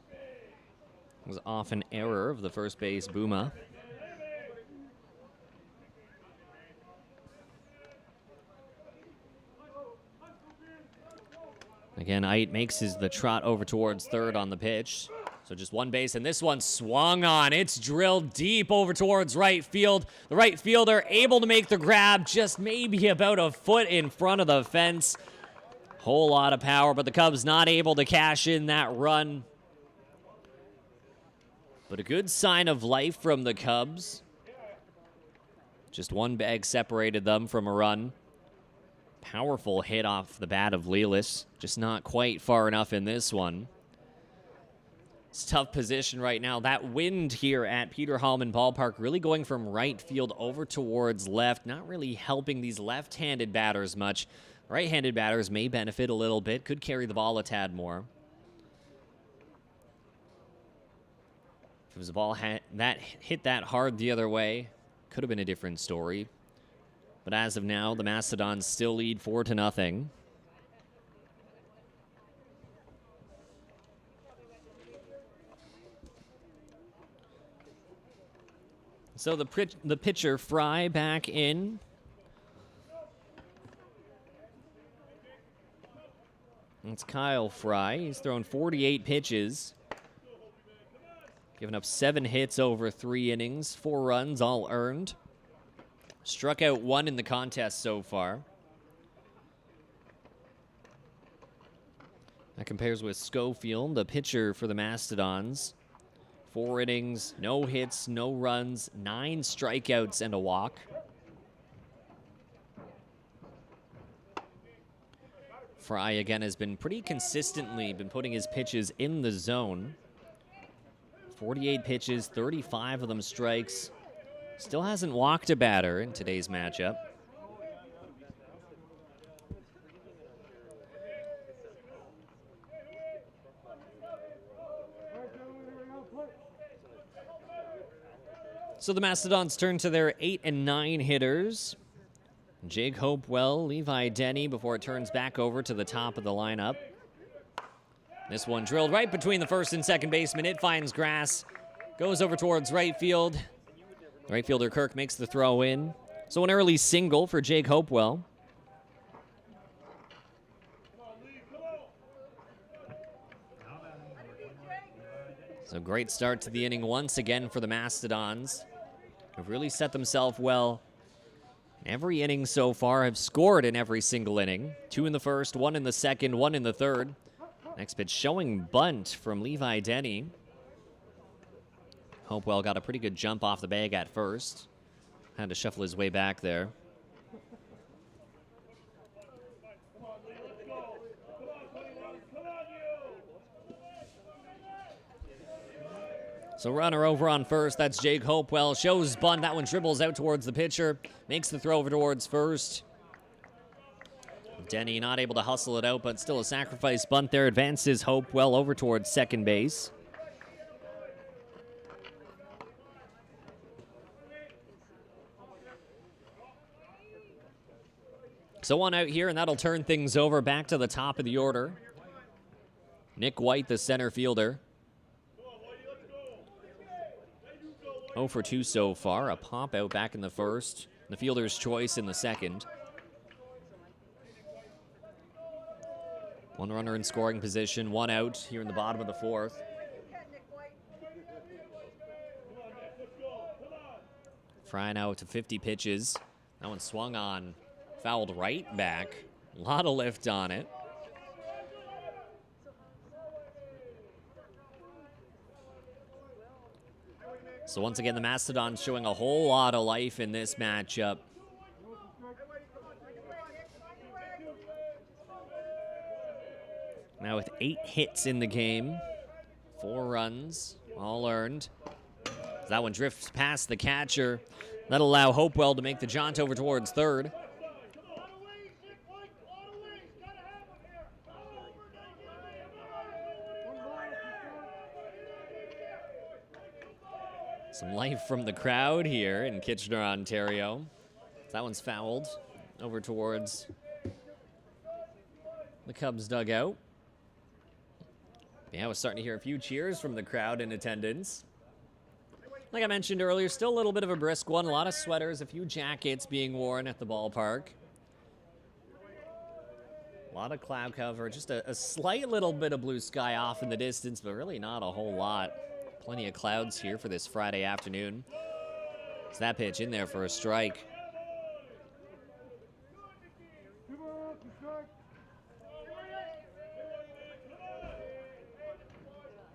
It was off an error of the first base Buma. Again, Ait makes the trot over towards third on the pitch. So just one base, and this one swung on. It's drilled deep over towards right field. The right fielder able to make the grab, just maybe about a foot in front of the fence. Whole lot of power, but the Cubs not able to cash in that run. But a good sign of life from the Cubs. Just one bag separated them from a run. Powerful hit off the bat of Lelis, just not quite far enough in this one. It's a tough position right now. That wind here at Peter Hallman Ballpark really going from right field over towards left, not really helping these left-handed batters much. Right-handed batters may benefit a little bit, could carry the ball a tad more. If it was a ball that hit that hard the other way, could have been a different story. But as of now, the Mastodons still lead 4-0. So the pitcher, Fry, back in. It's Kyle Fry. He's thrown 48 pitches. Given up 7 hits over 3 innings, 4 runs, all earned. Struck out 1 in the contest so far. That compares with Schofield, the pitcher for the Mastodons. 4 innings, no hits, no runs, 9 strikeouts, and a walk. Fry, again, has been pretty consistently been putting his pitches in the zone. 48 pitches, 35 of them strikes. Still hasn't walked a batter in today's matchup. So the Mastodons turn to their 8 and 9 hitters. Jake Hopewell, Levi Denny before it turns back over to the top of the lineup. This one drilled right between the first and second baseman. It finds grass, goes over towards right field. Right fielder Kirk makes the throw in. So an early single for Jake Hopewell. So great start to the inning once again for the Mastodons. Have really set themselves well. Every inning so far, have scored in every single inning. 2 in the first, 1 in the second, 1 in the third. Next pitch showing bunt from Levi Denny. Hopewell got a pretty good jump off the bag at first. Had to shuffle his way back there. So runner over on first, that's Jake Hopewell. Shows bunt, that one dribbles out towards the pitcher. Makes the throw over towards first. Denny not able to hustle it out, but still a sacrifice bunt there. Advances Hopewell over towards second base. So one out here, and that'll turn things over back to the top of the order. Nick White, the center fielder. 0 for 2 so far. A pop out back in the first. The fielder's choice in the second. One runner in scoring position, 1 out here in the bottom of the fourth. Fry now to 50 pitches. That one swung on, fouled right back. A lot of lift on it. So once again, the Mastodons showing a whole lot of life in this matchup. Now with 8 hits in the game, 4 runs, all earned. That one drifts past the catcher. That'll allow Hopewell to make the jaunt over towards third. Some life from the crowd here in Kitchener, Ontario. That one's fouled over towards the Cubs dugout. Yeah, we're starting to hear a few cheers from the crowd in attendance. Like I mentioned earlier, still a little bit of a brisk one. A lot of sweaters, a few jackets being worn at the ballpark. A lot of cloud cover, just a slight little bit of blue sky off in the distance, but really not a whole lot. Plenty of clouds here for this Friday afternoon. It's that pitch in there for a strike.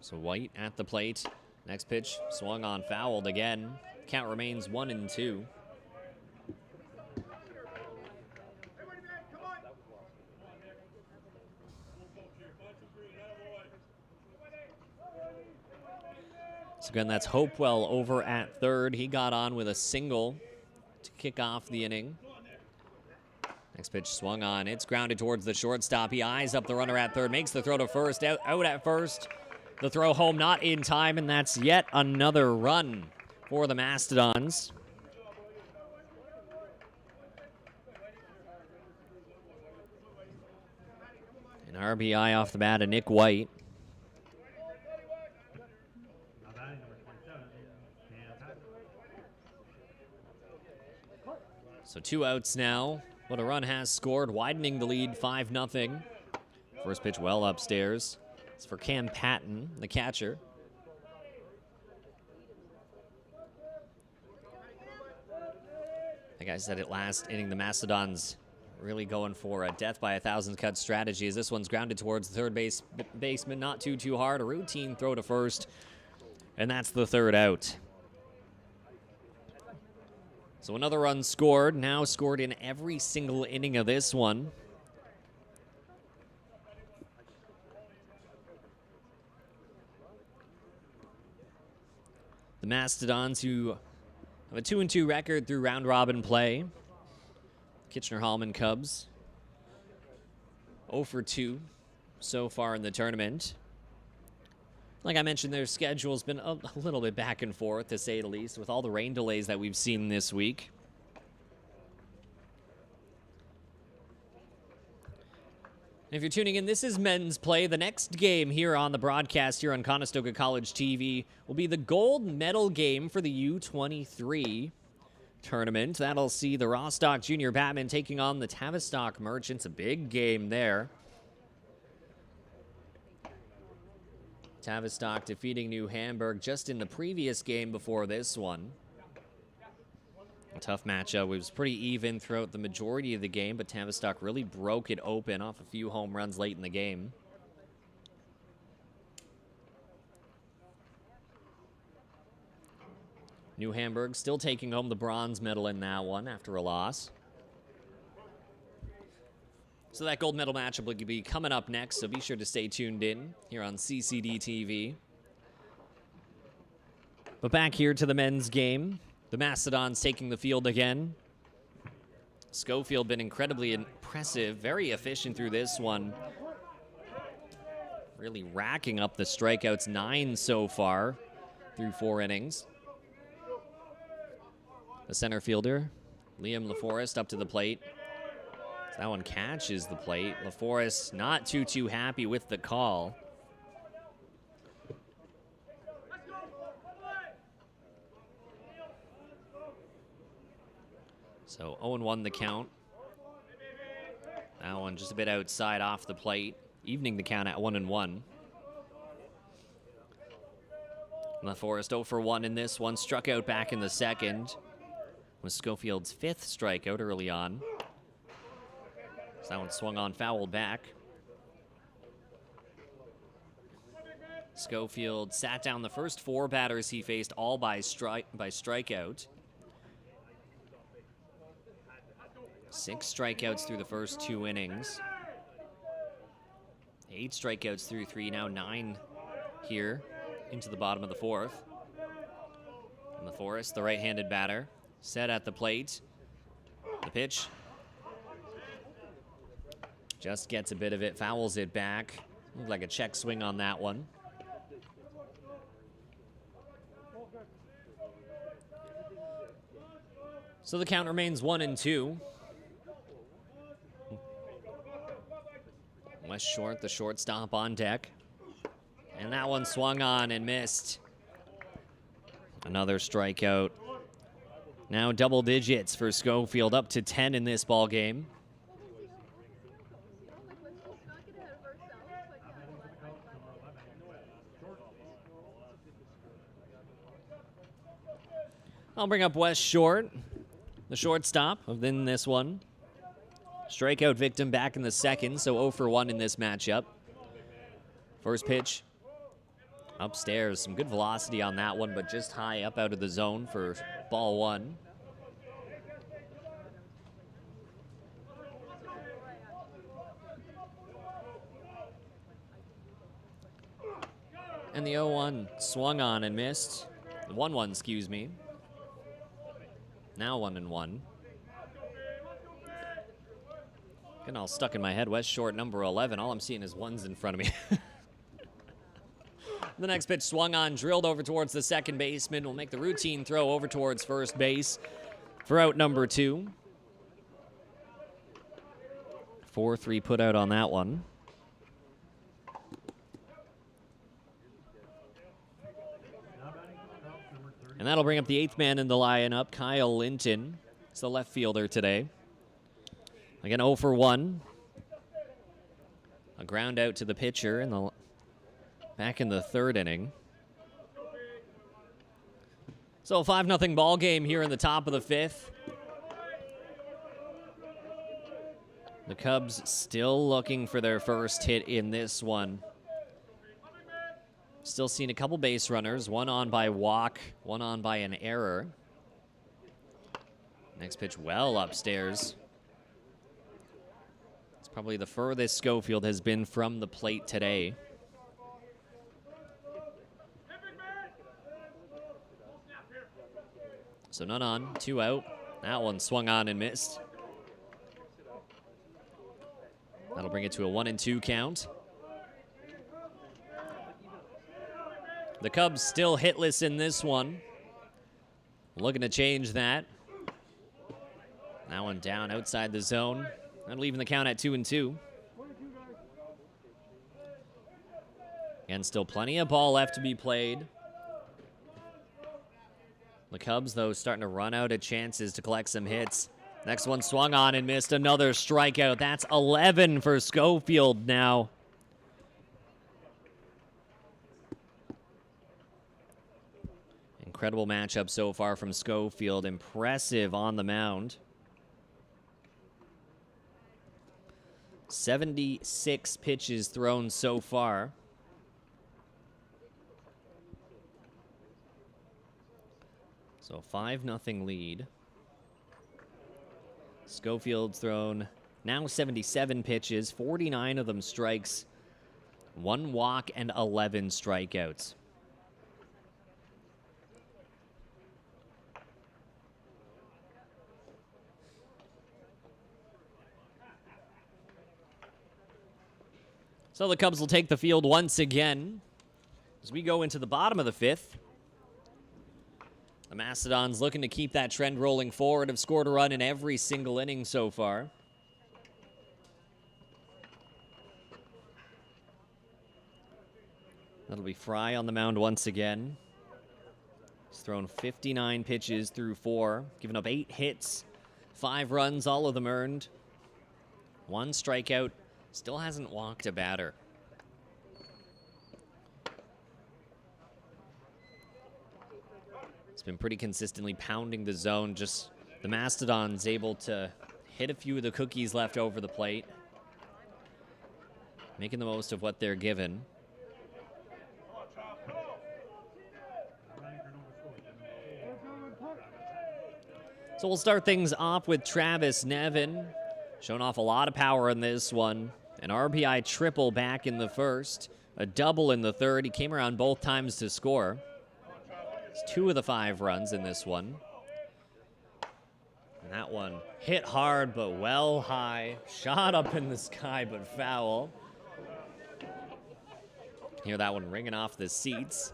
So White at the plate. Next pitch swung on, fouled again. Count remains 1-2. So again, that's Hopewell over at third. He got on with a single to kick off the inning. Next pitch swung on. It's grounded towards the shortstop. He eyes up the runner at third, makes the throw to first, out at first. The throw home not in time, and that's yet another run for the Mastodons. An RBI off the bat of Nick White. So 2 outs now, but a run has scored, widening the lead 5-0. First pitch well upstairs. It's for Cam Patton, the catcher. Like I said it last inning, the Mastodons really going for a death by 1,000-cut strategy as this one's grounded towards the third baseman, not too hard. A routine throw to first. And that's the third out. So another run scored, now scored in every single inning of this one. The Mastodons, who have a 2-2 record through round robin play. Kitchener-Hallman Cubs, 0 for 2 so far in the tournament. Like I mentioned, their schedule's been a little bit back and forth, to say the least, with all the rain delays that we've seen this week. If you're tuning in, this is men's play. The next game here on the broadcast here on Conestoga College TV will be the gold medal game for the U23 tournament. That'll see the Rostock Junior Batmen taking on the Tavistock Merchants. A big game there. Tavistock defeating New Hamburg just in the previous game before this one. A tough matchup. It was pretty even throughout the majority of the game, but Tavistock really broke it open off a few home runs late in the game. New Hamburg still taking home the bronze medal in that one after a loss. So that gold medal matchup will be coming up next, so be sure to stay tuned in here on CCDTV. But back here to the men's game. The Mastodons taking the field again. Schofield been incredibly impressive, very efficient through this one. Really racking up the strikeouts, 9 so far through 4 innings. The center fielder, Liam LaForest, up to the plate. That one catches the plate. LaForest not too happy with the call. So 0-1 the count. That one just a bit outside off the plate, evening the count at 1-1. LaForest 0 for 1 in this one, struck out back in the second. Was Schofield's 5th strikeout early on. So that one swung on, fouled back. Schofield sat down the first 4 batters he faced, all by strikeout. 6 strikeouts through the first 2 innings. 8 strikeouts through 3, now 9 here into the bottom of the 4th. And LaForest, the right-handed batter, set at the plate. The pitch just gets a bit of it, fouls it back. Looked like a check swing on that one. So the count remains 1-2. Wes Short, the shortstop, on deck. And that one swung on and missed. Another strikeout. Now double digits for Schofield, up to 10 in this ball game. I'll bring up Wes Short, the shortstop within this one. Strikeout victim back in the second, so 0 for 1 in this matchup. First pitch upstairs. Some good velocity on that one, but just high up out of the zone for ball 1. And the 0-1 swung on and missed. The 1-1, excuse me. Now 1-1. Getting all stuck in my head. Wes Short, number 11. All I'm seeing is 1s in front of me. The next pitch swung on, drilled over towards the second baseman. Will make the routine throw over towards first base for out number 2. 4-3 put out on that one. And that'll bring up the 8th man in the lineup, Kyle Linton. He's the left fielder today. Again, 0 for 1. A ground out to the pitcher in the back in the 3rd inning. So a 5-0 ball game here in the top of the 5th. The Cubs still looking for their first hit in this one. Still seeing a couple base runners, one on by walk, one on by an error. Next pitch well upstairs. It's probably the furthest Schofield has been from the plate today. So none on, 2 out. That one swung on and missed. That'll bring it to a 1-2 count. The Cubs still hitless in this one. Looking to change that. That one down outside the zone. And leaving the count at 2-2. And still plenty of ball left to be played. The Cubs, though, starting to run out of chances to collect some hits. Next one swung on and missed. Another strikeout. That's 11 for Schofield now. Incredible matchup so far from Schofield. Impressive on the mound. 76 pitches thrown so far. So 5-0 lead. Schofield's thrown now 77 pitches, 49 of them strikes, 1 walk and 11 strikeouts. So the Cubs will take the field once again as we go into the bottom of the 5th. The Mastodons looking to keep that trend rolling forward, have scored a run in every single inning so far. That'll be Fry on the mound once again. He's thrown 59 pitches through 4, given up 8 hits, 5 runs, all of them earned. 1 strikeout. Still hasn't walked a batter. It's been pretty consistently pounding the zone. Just the Mastodons able to hit a few of the cookies left over the plate. Making the most of what they're given. So we'll start things off with Travis Nevin. Showing off a lot of power in this one. An RBI triple back in the first. A double in the third. He came around both times to score. It's 2 of the 5 runs in this one. And that one hit hard but well high. Shot up in the sky but foul. Hear that one ringing off the seats.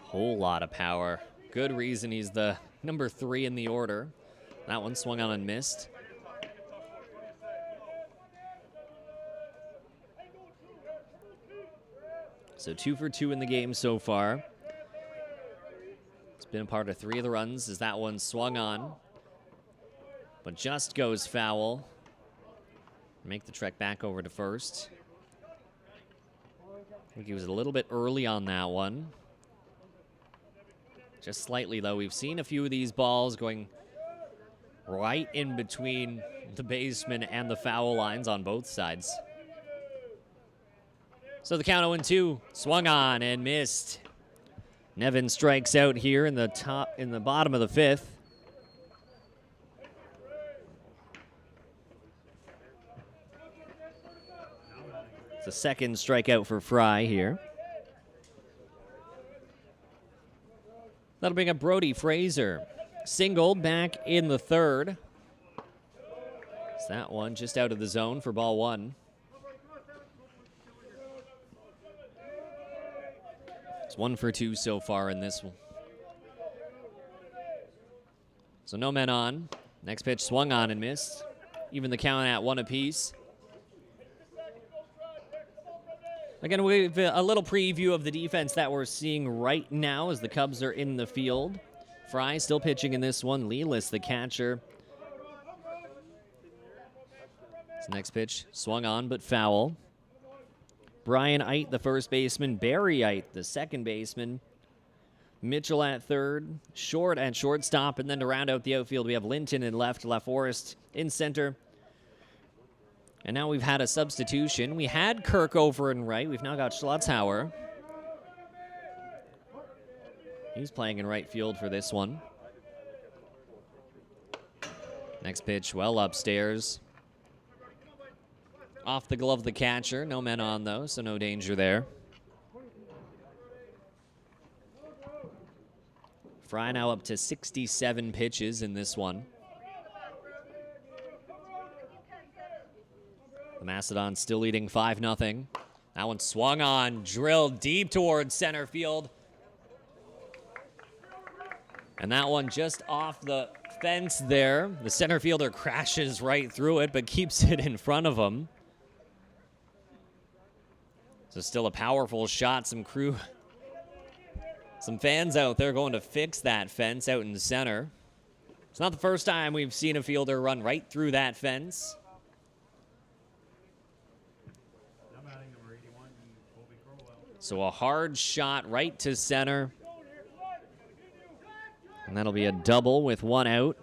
Whole lot of power. Good reason he's the number 3 in the order. That one swung on and missed. So 2 for 2 in the game so far. It's been a part of 3 of the runs as that one swung on, but just goes foul. Make the trek back over to first. I think he was a little bit early on that one. Just slightly, though. We've seen a few of these balls going right in between the baseman and the foul lines on both sides. So the count 0-2, swung on and missed. Nevin strikes out here in the bottom of the 5th. It's the second strikeout for Fry here. That'll bring up Brody Fraser. Singled back in the 3rd. It's that one just out of the zone for ball 1. It's 1 for 2 so far in this one. So no men on. Next pitch swung on and missed. Even the count at 1 apiece. Again, we have a little preview of the defense that we're seeing right now as the Cubs are in the field. Fry still pitching in this one. Lelis, the catcher. This next pitch swung on but foul. Brian Eit, the first baseman. Barry Eit, the second baseman. Mitchell at 3rd. Short at shortstop. And then to round out the outfield, we have Linton in left. LaForest in center. And now we've had a substitution. We had Kirk over in right. We've now got Schlotzhauer. He's playing in right field for this one. Next pitch, well upstairs. Off the glove of the catcher. No men on, though, so no danger there. Fry now up to 67 pitches in this one. The Mastodons still leading 5-0. That one swung on, drilled deep towards center field. And that one just off the fence there. The center fielder crashes right through it, but keeps it in front of him. So still a powerful shot. Some fans out there going to fix that fence out in the center. It's not the first time we've seen a fielder run right through that fence. So a hard shot right to center. And that'll be a double with one out.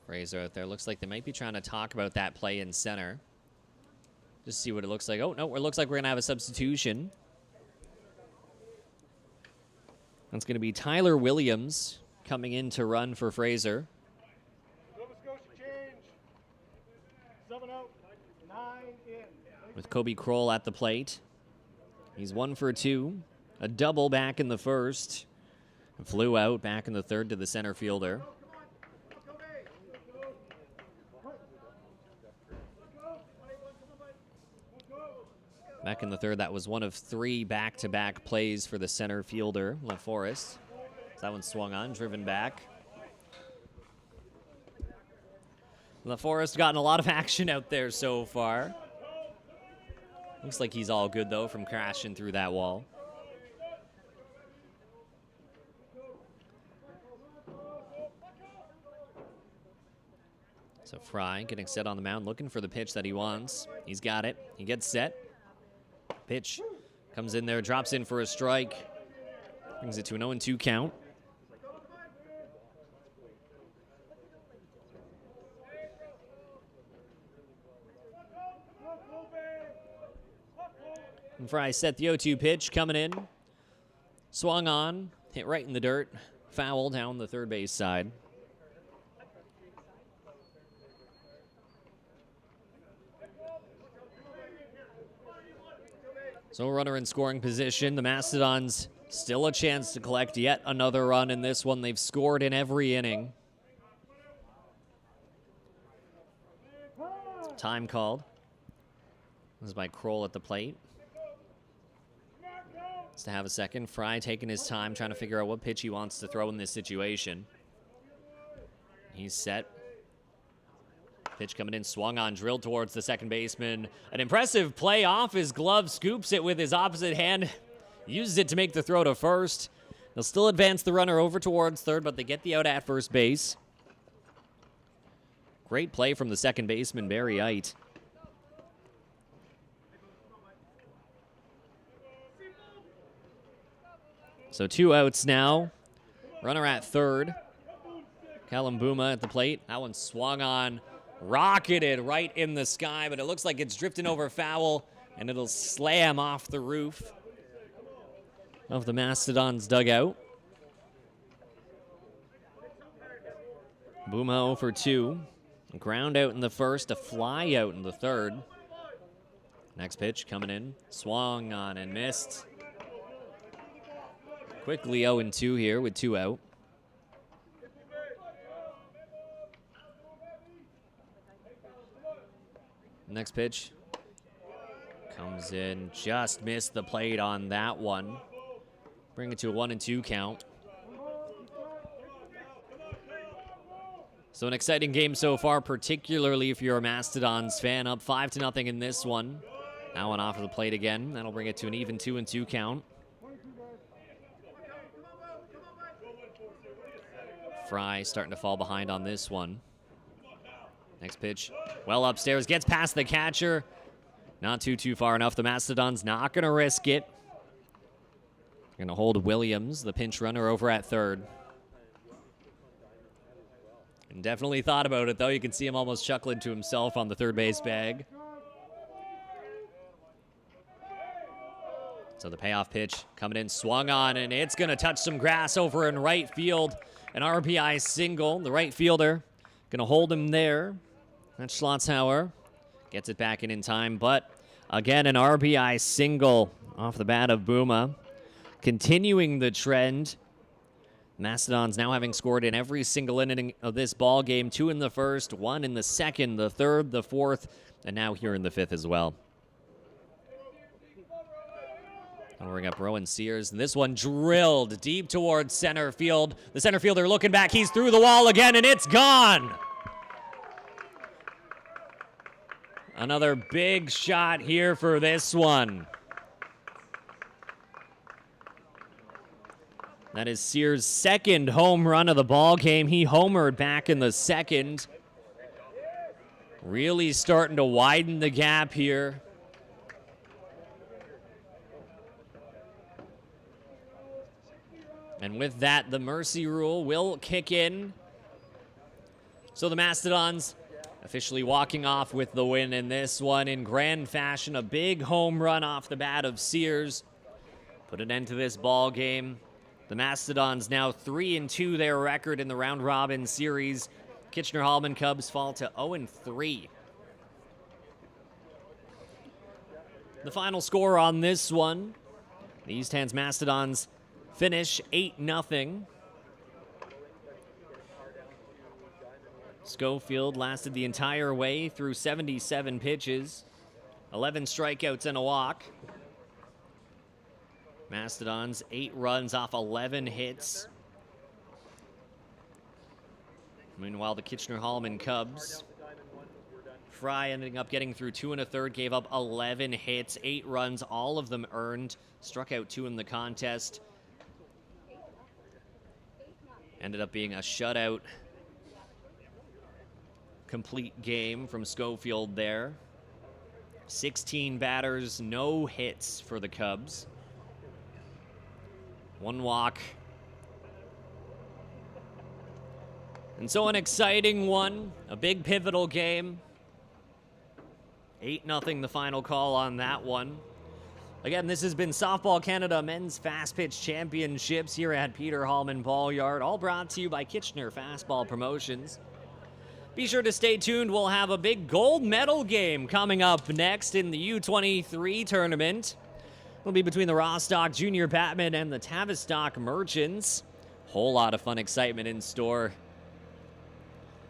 Fraser out there. Looks like they might be trying to talk about that play in center. Just see what it looks like. Oh, no, it looks like we're going to have a substitution. That's going to be Tyler Williams coming in to run for Fraser. With Kobe Kroll at the plate. He's 1 for 2. A double back in the first. Flew out back in the third to the center fielder. Back in the third, that was one of 3 back-to-back plays for the center fielder, LaForest. That one swung on, driven back. LaForest gotten a lot of action out there so far. Looks like he's all good, though, from crashing through that wall. So Fry getting set on the mound, looking for the pitch that he wants. He's got it. He gets set. Pitch comes in there, drops in for a strike. Brings it to an 0-2 count. And Fry set the 0-2 pitch, coming in. Swung on, hit right in the dirt. Foul down the third base side. So runner in scoring position. The Mastodons still a chance to collect yet another run in this one. They've scored in every inning. Time called. This is by Kroll at the plate. Just to have a second. Fry taking his time, trying to figure out what pitch he wants to throw in this situation. He's set. Pitch coming in, swung on, drilled towards the second baseman. An impressive play off his glove, scoops it with his opposite hand, uses it to make the throw to first. They'll still advance the runner over towards third, but they get the out at first base. Great play from the second baseman, Barry Ite. So 2 outs now. Runner at third. Callum Bouma at the plate. That one swung on, rocketed right in the sky, but it looks like it's drifting over foul, and it'll slam off the roof of the Mastodons dugout. Bouma 0 for 2. A ground out in the first, a fly out in the third. Next pitch coming in, swung on and missed. Quickly 0-2 here with 2 out. Next pitch comes in, just missed the plate on that one. Bring it to a 1-2 count. So an exciting game so far, particularly if you're a Mastodons fan. Up 5-0 in this one. That one off of the plate again. That'll bring it to an even 2-2 count. Fry starting to fall behind on this one. Next pitch, well upstairs, gets past the catcher. Not too far enough. The Mastodons not going to risk it. Going to hold Williams, the pinch runner, over at third. And definitely thought about it, though. You can see him almost chuckling to himself on the third base bag. So the payoff pitch coming in, swung on, and it's going to touch some grass over in right field. An RBI single. The right fielder going to hold him there. That's Schlotzhauer. Gets it back in time, but again, an RBI single off the bat of Bouma. Continuing the trend. Mastodons now having scored in every single inning of this ball game. 2 in the first, 1 in the second, the third, the fourth, and now here in the fifth as well. Lowering up Rowan Sears, and this one drilled deep towards center field. The center fielder looking back, he's through the wall again, and it's gone! Another big shot here for this one. That is Sears' second home run of the ball game. He homered back in the second. Really starting to widen the gap here. And with that, the mercy rule will kick in. So the Mastodons officially walking off with the win in this one in grand fashion. A big home run off the bat of Sears. Put an end to this ball game. The Mastodons now 3-2 their record in the round-robin series. Kitchener-Hallman Cubs fall to 0-3. The final score on this one, the East Hands Mastodons finish 8-0. Schofield lasted the entire way through 77 pitches, 11 strikeouts and a walk. Mastodons, 8 runs off 11 hits. Meanwhile, the Kitchener-Hallman Cubs, Fry ending up getting through 2 1/3, gave up 11 hits, 8 runs, all of them earned. Struck out 2 in the contest. Ended up being a shutout. Complete game from Schofield there. 16 batters, no hits for the Cubs. 1 walk. And so an exciting one, a big pivotal game. 8-0 the final call on that one. Again, this has been Softball Canada Men's Fast Pitch Championships here at Peter Hallman Ball-Yard, all brought to you by Kitchener Fastball Promotions. Be sure to stay tuned. We'll have a big gold medal game coming up next in the U23 tournament. It'll be between the Rostock Junior Batmen and the Tavistock Merchants. Whole lot of fun excitement in store.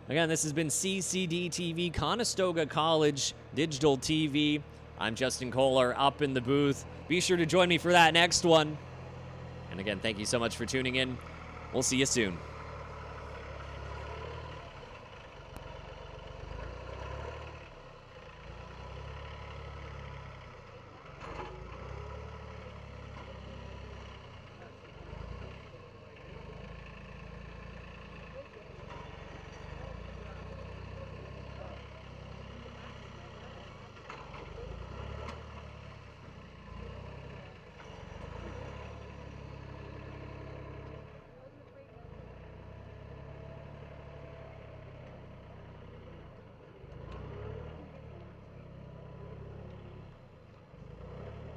Again, this has been CCDTV, Conestoga College Digital TV. I'm Justin Kohler up in the booth. Be sure to join me for that next one. And again, thank you so much for tuning in. We'll see you soon.